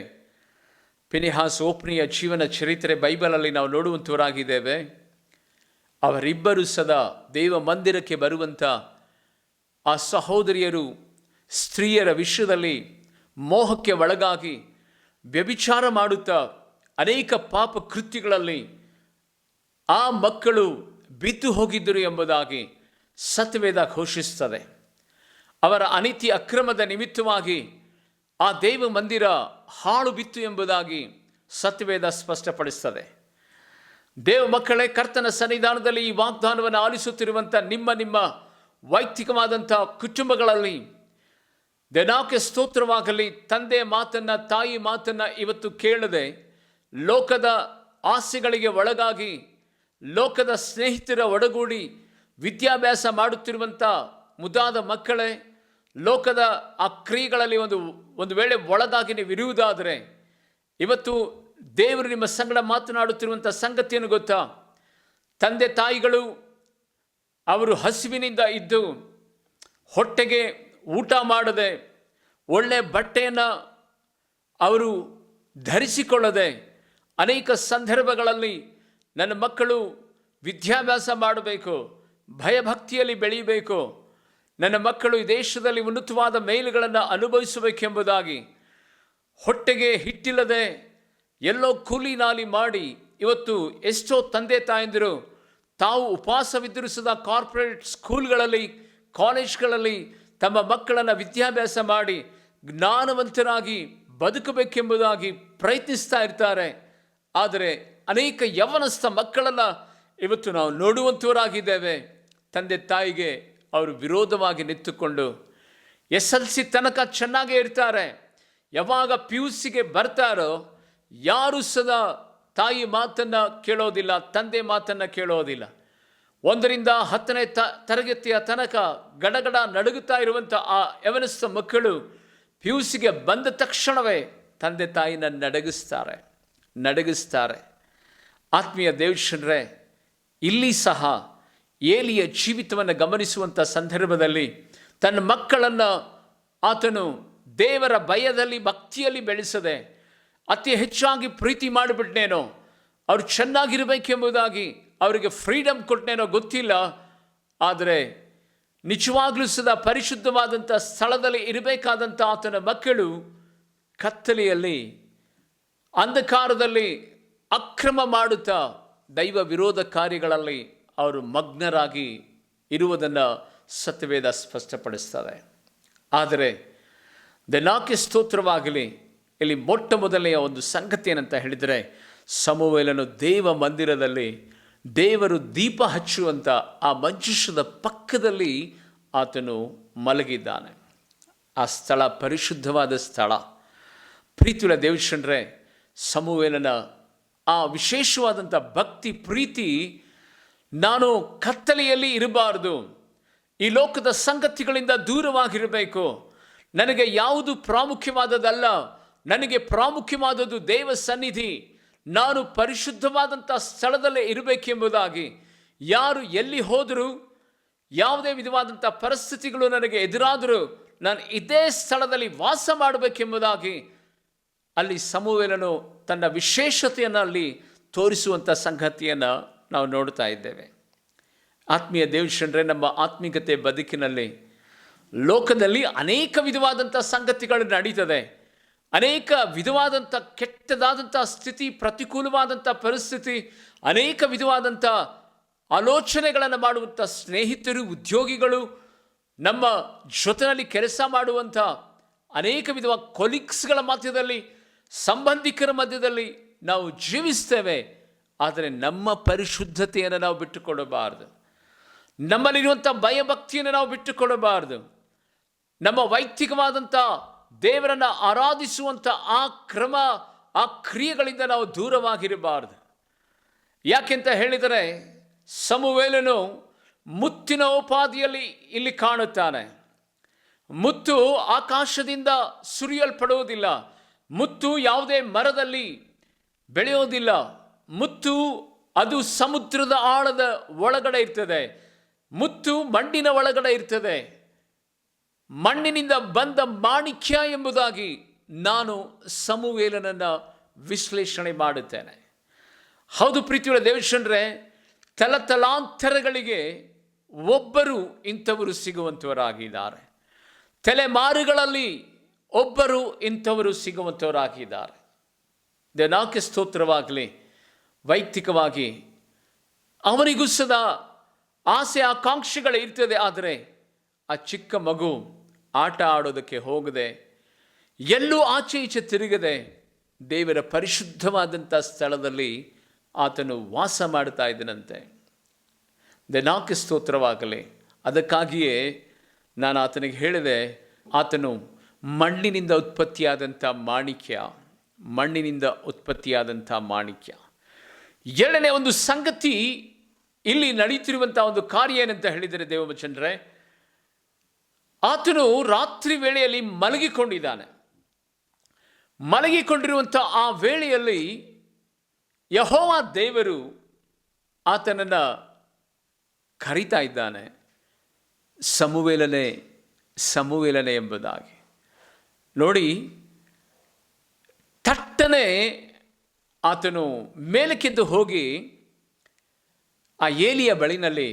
ಪಿನೆಹಾಸ್ ಓಪ್ನಿಯ ಜೀವನ ಚರಿತ್ರೆ ಬೈಬಲಲ್ಲಿ ನಾವು ನೋಡುವಂಥವರಾಗಿದ್ದೇವೆ. ಅವರಿಬ್ಬರು ಸದಾ ದೇವ ಮಂದಿರಕ್ಕೆ ಬರುವಂಥ ಆ ಸಹೋದರಿಯರು ಸ್ತ್ರೀಯರ ವಿಷಯದಲ್ಲಿ ಮೋಹಕ್ಕೆ ಒಳಗಾಗಿ ವ್ಯಭಿಚಾರ ಮಾಡುತ್ತಾ ಅನೇಕ ಪಾಪ ಕೃತ್ಯಗಳಲ್ಲಿ ಆ ಮಕ್ಕಳು ಬಿದ್ದು ಹೋಗಿದ್ದರು ಎಂಬುದಾಗಿ ಸತ್ಯವೇದ ಘೋಷಿಸುತ್ತದೆ. ಅವರ ಅನೀತಿ ಅಕ್ರಮದ ನಿಮಿತ್ತವಾಗಿ ಆ ದೇವ ಮಂದಿರ ಹಾಳು ಬಿತ್ತು ಎಂಬುದಾಗಿ ಸತ್ಯವೇದ ಸ್ಪಷ್ಟಪಡಿಸ್ತದೆ. ದೇವ ಮಕ್ಕಳೇ, ಕರ್ತನ ಸನ್ನಿಧಾನದಲ್ಲಿ ಈ ವಾಗ್ದಾನವನ್ನು ಆಲಿಸುತ್ತಿರುವಂಥ ನಿಮ್ಮ ವೈಯಕ್ತಿಕವಾದಂಥ ಕುಟುಂಬಗಳಲ್ಲಿ ದೇನಾಕೆ ಸ್ತೋತ್ರವಾಗಲಿ. ತಂದೆಯ ಮಾತನ್ನು, ತಾಯಿ ಮಾತನ್ನು ಇವತ್ತು ಕೇಳದೆ ಲೋಕದ ಆಸೆಗಳಿಗೆ ಒಳಗಾಗಿ ಲೋಕದ ಸ್ನೇಹಿತರ ಒಡಗೂಡಿ ವಿದ್ಯಾಭ್ಯಾಸ ಮಾಡುತ್ತಿರುವಂಥ ಮುದಾದ ಮಕ್ಕಳೇ, ಲೋಕದ ಆ ಕ್ರಿಯೆಗಳಲ್ಲಿ ಒಂದು ವೇಳೆ ಒಳಗಾಗಿ ನೀವು ಇರುವುದಾದರೆ ಇವತ್ತು ದೇವರು ನಿಮ್ಮ ಸಂಗಡ ಮಾತನಾಡುತ್ತಿರುವಂಥ ಸಂಗತಿಯನ್ನು ಗೊತ್ತಾ? ತಂದೆ ತಾಯಿಗಳು ಅವರು ಹಸಿವಿನಿಂದ ಇದ್ದು ಹೊಟ್ಟೆಗೆ ಊಟ ಮಾಡದೆ, ಒಳ್ಳೆ ಬಟ್ಟೆಯನ್ನು ಅವರು ಧರಿಸಿಕೊಳ್ಳದೆ, ಅನೇಕ ಸಂದರ್ಭಗಳಲ್ಲಿ ನನ್ನ ಮಕ್ಕಳು ವಿದ್ಯಾಭ್ಯಾಸ ಮಾಡಬೇಕು, ಭಯಭಕ್ತಿಯಲ್ಲಿ ಬೆಳೀಬೇಕು, ನನ್ನ ಮಕ್ಕಳು ಈ ದೇಶದಲ್ಲಿ ಉನ್ನತವಾದ ಮೇಲುಗಳನ್ನು ಅನುಭವಿಸಬೇಕೆಂಬುದಾಗಿ ಹೊಟ್ಟೆಗೆ ಹಿಟ್ಟಿಲ್ಲದೆ ಎಲ್ಲೋ ಕೂಲಿ ನಾಲಿ ಮಾಡಿ ಇವತ್ತು ಎಷ್ಟೋ ತಂದೆ ತಾಯಂದಿರು ತಾವು ಉಪವಾಸವಿದ್ದಿರಿಸಿದ ಕಾರ್ಪೊರೇಟ್ ಸ್ಕೂಲ್ಗಳಲ್ಲಿ, ಕಾಲೇಜ್ಗಳಲ್ಲಿ ತಮ್ಮ ಮಕ್ಕಳನ್ನು ವಿದ್ಯಾಭ್ಯಾಸ ಮಾಡಿ ಜ್ಞಾನವಂತರಾಗಿ ಬದುಕಬೇಕೆಂಬುದಾಗಿ ಪ್ರಯತ್ನಿಸ್ತಾ ಇರ್ತಾರೆ. ಆದರೆ ಅನೇಕ ಯವನಸ್ಥ ಮಕ್ಕಳನ್ನು ಇವತ್ತು ನಾವು ನೋಡುವಂಥವರಾಗಿದ್ದೇವೆ. ತಂದೆ ತಾಯಿಗೆ ಅವರು ವಿರೋಧವಾಗಿ ನಿಂತುಕೊಂಡು SLC ತನಕ ಚೆನ್ನಾಗೇ ಇರ್ತಾರೆ. ಯಾವಾಗ PUCಗೆ ಬರ್ತಾರೋ ಯಾರು ಸದಾ ತಾಯಿ ಮಾತನ್ನು ಕೇಳೋದಿಲ್ಲ, ತಂದೆ ಮಾತನ್ನು ಕೇಳೋದಿಲ್ಲ. 1ರಿಂದ 10ನೇ ತರಗತಿಯ ತನಕ ಗಡಗಡ ನಡುಗುತ್ತಾ ಇರುವಂಥ ಆ ಯವನಸ್ಥ ಮಕ್ಕಳು PUCಗೆ ಬಂದ ತಕ್ಷಣವೇ ತಂದೆ ತಾಯಿನ ನಡಗಿಸ್ತಾರೆ. ಆತ್ಮೀಯ ದೇವಜನರೇ, ಇಲ್ಲಿ ಸಹ ಏಲಿಯ ಜೀವಿತವನ್ನು ಗಮನಿಸುವಂಥ ಸಂದರ್ಭದಲ್ಲಿ ತನ್ನ ಮಕ್ಕಳನ್ನು ಆತನು ದೇವರ ಭಯದಲ್ಲಿ ಭಕ್ತಿಯಲ್ಲಿ ಬೆಳೆಸದೆ ಅತಿ ಹೆಚ್ಚಾಗಿ ಪ್ರೀತಿ ಮಾಡಿಬಿಟ್ನೇನೋ, ಅವರು ಚೆನ್ನಾಗಿರಬೇಕೆಂಬುದಾಗಿ ಅವರಿಗೆ ಫ್ರೀಡಮ್ ಕೊಟ್ಟನೇನೋ ಗೊತ್ತಿಲ್ಲ. ಆದರೆ ನಿಜವಾಗ್ಲೂ ಸದಾ ಪರಿಶುದ್ಧವಾದಂಥ ಸ್ಥಳದಲ್ಲಿ ಇರಬೇಕಾದಂಥ ಆತನ ಮಕ್ಕಳು ಕತ್ತಲೆಯಲ್ಲಿ, ಅಂಧಕಾರದಲ್ಲಿ ಅಕ್ರಮ ಮಾಡುತ್ತಾ ದೈವ ವಿರೋಧ ಕಾರ್ಯಗಳಲ್ಲಿ ಅವರು ಮಗ್ನರಾಗಿ ಇರುವುದನ್ನು ಸತ್ಯವೇದ ಸ್ಪಷ್ಟಪಡಿಸ್ತದೆ. ಆದರೆ ದೇವರಿಗೆ ಸ್ತೋತ್ರವಾಗಲಿ, ಇಲ್ಲಿ ಮೊಟ್ಟ ಮೊದಲನೆಯ ಒಂದು ಸಂಗತಿ ಏನಂತ ಹೇಳಿದರೆ, ಸಮುವೇಲನು ದೇವ ಮಂದಿರದಲ್ಲಿ ದೇವರು ದೀಪ ಹಚ್ಚುವಂಥ ಆ ಮಂಜೂಷದ ಪಕ್ಕದಲ್ಲಿ ಆತನು ಮಲಗಿದ್ದಾನೆ. ಆ ಸ್ಥಳ ಪರಿಶುದ್ಧವಾದ ಸ್ಥಳ. ಪ್ರೀತಿಯುಳ್ಳ ದೇವಜನರೇ, ಸಮುವೇಲನ ಆ ವಿಶೇಷವಾದಂಥ ಭಕ್ತಿ ಪ್ರೀತಿ, ನಾನು ಕತ್ತಲೆಯಲ್ಲಿ ಇರಬಾರ್ದು, ಈ ಲೋಕದ ಸಂಗತಿಗಳಿಂದ ದೂರವಾಗಿರಬೇಕು, ನನಗೆ ಯಾವುದು ಪ್ರಾಮುಖ್ಯವಾದದಲ್ಲ, ನನಗೆ ಪ್ರಾಮುಖ್ಯವಾದದ್ದು ದೇವ ಸನ್ನಿಧಿ, ನಾನು ಪರಿಶುದ್ಧವಾದಂಥ ಸ್ಥಳದಲ್ಲೇ ಇರಬೇಕೆಂಬುದಾಗಿ, ಯಾರು ಎಲ್ಲಿ ಹೋದರೂ, ಯಾವುದೇ ವಿಧವಾದಂಥ ಪರಿಸ್ಥಿತಿಗಳು ನನಗೆ ಎದುರಾದರೂ ನಾನು ಇದೇ ಸ್ಥಳದಲ್ಲಿ ವಾಸ ಮಾಡಬೇಕೆಂಬುದಾಗಿ ಅಲ್ಲಿ ಸಮುವೇಲನು ತನ್ನ ವಿಶೇಷತೆಯನ್ನು ಅಲ್ಲಿ ತೋರಿಸುವಂಥ ಸಂಗತಿಯನ್ನು ನಾವು ನೋಡ್ತಾ ಇದ್ದೇವೆ. ಆತ್ಮೀಯ ದೇವಜನರೇ, ನಮ್ಮ ಆತ್ಮೀಕತೆ ಬದುಕಿನಲ್ಲಿ ಲೋಕದಲ್ಲಿ ಅನೇಕ ವಿಧವಾದಂಥ ಸಂಗತಿಗಳು ನಡೀತದೆ. ಅನೇಕ ವಿಧವಾದಂಥ ಕೆಟ್ಟದಾದಂಥ ಸ್ಥಿತಿ, ಪ್ರತಿಕೂಲವಾದಂಥ ಪರಿಸ್ಥಿತಿ, ಅನೇಕ ವಿಧವಾದಂಥ ಆಲೋಚನೆಗಳನ್ನು ಮಾಡುವಂಥ ಸ್ನೇಹಿತರು, ಉದ್ಯೋಗಿಗಳು, ನಮ್ಮ ಜೊತೆಯಲ್ಲಿ ಕೆಲಸ ಮಾಡುವಂಥ ಅನೇಕ ವಿಧವಾದ ಕೊಲೀಗ್ಸ್ಗಳ ಮಧ್ಯದಲ್ಲಿ, ಸಂಬಂಧಿಕರ ಮಧ್ಯದಲ್ಲಿ ನಾವು ಜೀವಿಸ್ತೇವೆ. ಆದರೆ ನಮ್ಮ ಪರಿಶುದ್ಧತೆಯನ್ನು ನಾವು ಬಿಟ್ಟುಕೊಡಬಾರದು, ನಮ್ಮಲ್ಲಿರುವಂಥ ಭಯಭಕ್ತಿಯನ್ನು ನಾವು ಬಿಟ್ಟುಕೊಡಬಾರದು, ನಮ್ಮ ವೈಯಕ್ತಿಕವಾದಂಥ ದೇವರನ್ನು ಆರಾಧಿಸುವಂಥ ಆ ಕ್ರಮ, ಆ ಕ್ರಿಯೆಗಳಿಂದ ನಾವು ದೂರವಾಗಿರಬಾರದು. ಯಾಕೆಂತ ಹೇಳಿದರೆ, ಸಮುವೇಲನು ಮುತ್ತಿನ ಉಪಾಧಿಯಲ್ಲಿ ಇಲ್ಲಿ ಕಾಣುತ್ತಾನೆ. ಮುತ್ತು ಆಕಾಶದಿಂದ ಸುರಿಯಲ್ಪಡುವುದಿಲ್ಲ, ಮುತ್ತು ಯಾವುದೇ ಮರದಲ್ಲಿ ಬೆಳೆಯೋದಿಲ್ಲ, ಮುತ್ತು ಅದು ಸಮುದ್ರದ ಆಳದ ಒಳಗಡೆ ಇರ್ತದೆ, ಮುತ್ತು ಮಣ್ಣಿನ ಒಳಗಡೆ ಇರ್ತದೆ. ಮಣ್ಣಿನಿಂದ ಬಂದ ಮಾಣಿಕ್ಯ ಎಂಬುದಾಗಿ ನಾನು ಸಮುವೇಲನನ್ನು ವಿಶ್ಲೇಷಣೆ ಮಾಡುತ್ತೇನೆ. ಹೌದು ಪ್ರೀತಿಯುಳ್ಳ ದೇವಜನರೇ, ತಲತಲಾಂತರಗಳಿಗೆ ಒಬ್ಬರು ಇಂಥವರು ಸಿಗುವಂಥವರಾಗಿದ್ದಾರೆ. ತಲೆಮಾರುಗಳಲ್ಲಿ ಒಬ್ಬರು ಇಂಥವರು ಸಿಗುವಂಥವರಾಗಿದ್ದಾರೆ. ದೇವನಾಕೆ ಸ್ತೋತ್ರವಾಗಲಿ. ವೈಯಕ್ತಿಕವಾಗಿ ಅವನಿಗೂ ಸದಾ ಆಸೆ ಆಕಾಂಕ್ಷೆಗಳು ಇರ್ತದೆ. ಆದರೆ ಆ ಚಿಕ್ಕ ಮಗು ಆಟ ಆಡೋದಕ್ಕೆ ಹೋಗದೆ, ಎಲ್ಲೂ ಆಚೆ ಈಚೆ ತಿರುಗದೆ, ದೇವರ ಪರಿಶುದ್ಧವಾದಂಥ ಸ್ಥಳದಲ್ಲಿ ಆತನು ವಾಸ ಮಾಡ್ತಾ ಇದ್ದನಂತೆ. ದೇವನಾಕೆ ಸ್ತೋತ್ರವಾಗಲಿ. ಅದಕ್ಕಾಗಿಯೇ ನಾನು ಆತನಿಗೆ ಹೇಳಿದೆ, ಆತನು ಮಣ್ಣಿನಿಂದ ಉತ್ಪತ್ತಿಯಾದಂಥ ಮಾಣಿಕ್ಯ, ಮಣ್ಣಿನಿಂದ ಉತ್ಪತ್ತಿಯಾದಂಥ ಮಾಣಿಕ್ಯ. ಎರಡನೇ ಒಂದು ಸಂಗತಿ ಇಲ್ಲಿ ನಡೀತಿರುವಂಥ ಒಂದು ಕಾರ್ಯ ಏನಂತ ಹೇಳಿದರೆ ದೇವವಚನರೇ, ಆತನು ರಾತ್ರಿ ವೇಳೆಯಲ್ಲಿ ಮಲಗಿಕೊಂಡಿದ್ದಾನೆ. ಮಲಗಿಕೊಂಡಿರುವಂಥ ಆ ವೇಳೆಯಲ್ಲಿ ಯೆಹೋವ ದೇವರು ಆತನನ್ನು ಕರೀತಾ ಇದ್ದಾನೆ. ಸಮುವೇಲನೇ ಸಮುವೇಲನೇ ಎಂಬುದಾಗಿ. ನೋಡಿ, ತಟ್ಟನೆ ಆತನು ಮೇಲಕ್ಕೆದ್ದು ಹೋಗಿ ಆ ಏಲಿಯ ಬಳಿನಲ್ಲಿ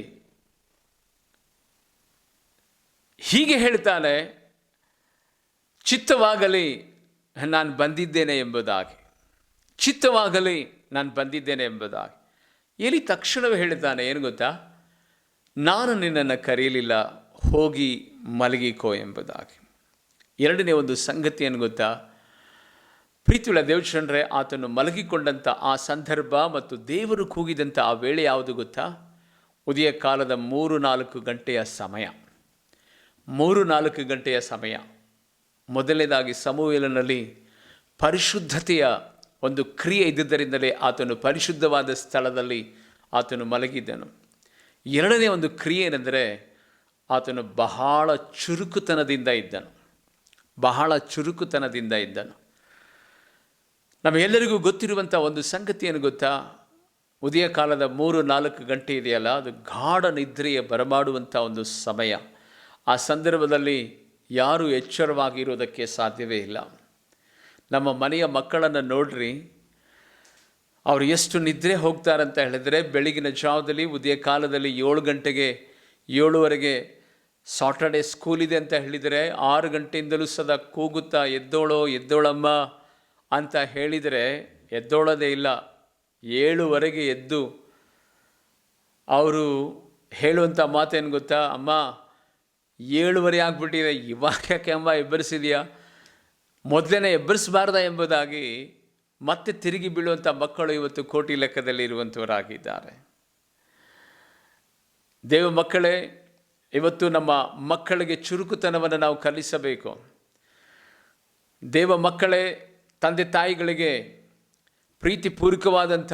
ಹೀಗೆ ಹೇಳ್ತಾನೆ, ಚಿತ್ತವಾಗಲಿ ನಾನು ಬಂದಿದ್ದೇನೆ ಎಂಬುದಾಗಿ, ಚಿತ್ತವಾಗಲಿ ನಾನು ಬಂದಿದ್ದೇನೆ ಎಂಬುದಾಗಿ. ಏಲಿ ತಕ್ಷಣವೇ ಹೇಳ್ತಾನೆ, ಏನು ಗೊತ್ತಾ, ನಾನು ನಿನ್ನನ್ನು ಕರೆಯಲಿಲ್ಲ, ಹೋಗಿ ಮಲಗಿಕೋ ಎಂಬುದಾಗಿ. ಎರಡನೇ ಒಂದು ಸಂಗತಿ ಏನು ಗೊತ್ತಾ, ಪ್ರೀತಿಯುಳ್ಳ ದೇವಚಂದ್ರೇ, ಆತನು ಮಲಗಿಕೊಂಡಂಥ ಆ ಸಂದರ್ಭ ಮತ್ತು ದೇವರು ಕೂಗಿದಂಥ ಆ ವೇಳೆ ಯಾವುದು ಗೊತ್ತಾ, ಉದಯ ಕಾಲದ 3-4 ಗಂಟೆಯ ಸಮಯ. 3-4 ಗಂಟೆಯ ಸಮಯ. ಮೊದಲನೇದಾಗಿ ಸಮುವೇಲನಲ್ಲಿ ಪರಿಶುದ್ಧತೆಯ ಒಂದು ಕ್ರಿಯೆ ಇದ್ದುದರಿಂದಲೇ ಆತನು ಪರಿಶುದ್ಧವಾದ ಸ್ಥಳದಲ್ಲಿ ಆತನು ಮಲಗಿದ್ದನು. ಎರಡನೇ ಒಂದು ಕ್ರಿಯೆ ಏನೆಂದರೆ, ಆತನು ಬಹಳ ಚುರುಕುತನದಿಂದ ಇದ್ದನು. ಬಹಳ ಚುರುಕುತನದಿಂದ ಇದ್ದನು. ನಮಗೆಲ್ಲರಿಗೂ ಗೊತ್ತಿರುವಂಥ ಒಂದು ಸಂಗತಿ ಏನು ಗೊತ್ತಾ, ಉದಯ ಕಾಲದ 3-4 ಗಂಟೆ ಇದೆಯಲ್ಲ, ಅದು ಗಾಢ ನಿದ್ರೆಯ ಬರಮಾಡುವಂಥ ಒಂದು ಸಮಯ. ಆ ಸಂದರ್ಭದಲ್ಲಿ ಯಾರೂ ಎಚ್ಚರವಾಗಿರೋದಕ್ಕೆ ಸಾಧ್ಯವೇ ಇಲ್ಲ. ನಮ್ಮ ಮನೆಯ ಮಕ್ಕಳನ್ನು ನೋಡ್ರಿ, ಅವರು ಎಷ್ಟು ನಿದ್ರೆ ಹೋಗ್ತಾರಂತ ಹೇಳಿದರೆ, ಬೆಳಗಿನ ಜಾವದಲ್ಲಿ ಉದಯ ಕಾಲದಲ್ಲಿ 7 ಗಂಟೆಗೆ 7:15 ಸಾಟರ್ಡೆ ಸ್ಕೂಲ್ ಇದೆ ಅಂತ ಹೇಳಿದರೆ 6 ಗಂಟೆಯಿಂದಲೂ ಸದಾ ಕೂಗುತ್ತಾ ಎದ್ದೋಳಮ್ಮ ಅಂತ ಹೇಳಿದರೆ ಎದ್ದೋಳೋದೇ ಇಲ್ಲ. 7:15 ಎದ್ದು ಅವರು ಹೇಳುವಂಥ ಮಾತೇನು ಗೊತ್ತಾ, ಅಮ್ಮ 7:30 ಆಗಿಬಿಟ್ಟಿದೆ, ಇವಾಗ ಯಾಕೆ ಅಮ್ಮ ಎಬ್ಬರಿಸಿದೆಯಾ, ಮೊದಲೇ ಎಬ್ಬರಿಸಬಾರ್ದ ಎಂಬುದಾಗಿ ಮತ್ತೆ ತಿರುಗಿ ಬೀಳುವಂಥ ಮಕ್ಕಳು ಇವತ್ತು ಕೋಟಿ ಲೆಕ್ಕದಲ್ಲಿ ಇರುವಂಥವರಾಗಿದ್ದಾರೆ. ದೇವ ಮಕ್ಕಳೇ, ಇವತ್ತು ನಮ್ಮ ಮಕ್ಕಳಿಗೆ ಚುರುಕುತನವನ್ನು ನಾವು ಕಲಿಸಬೇಕು. ದೇವ ಮಕ್ಕಳೇ, ತಂದೆ ತಾಯಿಗಳಿಗೆ ಪ್ರೀತಿಪೂರ್ವಕವಾದಂಥ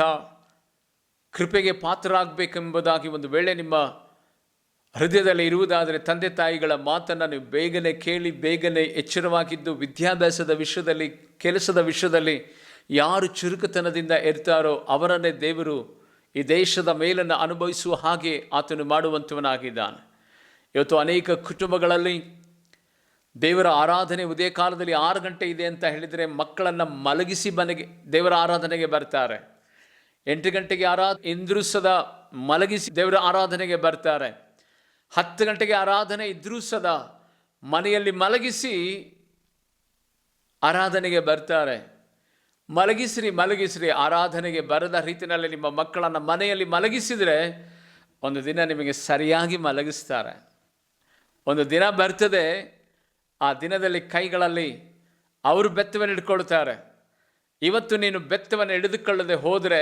ಕೃಪೆಗೆ ಪಾತ್ರರಾಗಬೇಕೆಂಬುದಾಗಿ ಒಂದು ವೇಳೆ ನಿಮ್ಮ ಹೃದಯದಲ್ಲಿ ಇರುವುದಾದರೆ, ತಂದೆ ತಾಯಿಗಳ ಮಾತನ್ನು ನೀವು ಬೇಗನೆ ಕೇಳಿ ಬೇಗನೆ ಎಚ್ಚರವಾಗಿದ್ದು, ವಿದ್ಯಾಭ್ಯಾಸದ ವಿಷಯದಲ್ಲಿ, ಕೆಲಸದ ವಿಷಯದಲ್ಲಿ ಯಾರು ಚುರುಕುತನದಿಂದ ಇರ್ತಾರೋ ಅವರನ್ನೇ ದೇವರು ಈ ದೇಶದ ಮೇಲನ್ನು ಅನುಭವಿಸುವ ಹಾಗೆ ಆತನು ಮಾಡುವಂಥವನಾಗಿದ್ದಾನೆ. ಇವತ್ತು ಅನೇಕ ಕುಟುಂಬಗಳಲ್ಲಿ ದೇವರ ಆರಾಧನೆ ಉದಯ ಕಾಲದಲ್ಲಿ 6 ಗಂಟೆ ಇದೆ ಅಂತ ಹೇಳಿದರೆ ಮಕ್ಕಳನ್ನು ಮಲಗಿಸಿ ಮನೆಗೆ ದೇವರ ಆರಾಧನೆಗೆ ಬರ್ತಾರೆ. 8 ಗಂಟೆಗೆ ಇಂದ್ರೂ ಸದಾ ಮಲಗಿಸಿ ದೇವರ ಆರಾಧನೆಗೆ ಬರ್ತಾರೆ. 10 ಗಂಟೆಗೆ ಆರಾಧನೆ ಇದ್ರೂ ಸದಾ ಮನೆಯಲ್ಲಿ ಮಲಗಿಸಿ ಆರಾಧನೆಗೆ ಬರ್ತಾರೆ. ಮಲಗಿಸ್ರಿ ಆರಾಧನೆಗೆ ಬರದ ರೀತಿಯಲ್ಲಿ ನಿಮ್ಮ ಮಕ್ಕಳನ್ನು ಮನೆಯಲ್ಲಿ ಮಲಗಿಸಿದರೆ ಒಂದು ದಿನ ನಿಮಗೆ ಸರಿಯಾಗಿ ಮಲಗಿಸ್ತಾರೆ. ಒಂದು ದಿನ ಬರ್ತದೆ, ಆ ದಿನದಲ್ಲಿ ಕೈಗಳಲ್ಲಿ ಅವರು ಬೆತ್ತವನ್ನು ಹಿಡ್ಕೊಳ್ತಾರೆ. ಇವತ್ತು ನೀನು ಬೆತ್ತವನ್ನು ಹಿಡಿದುಕೊಳ್ಳದೆ ಹೋದರೆ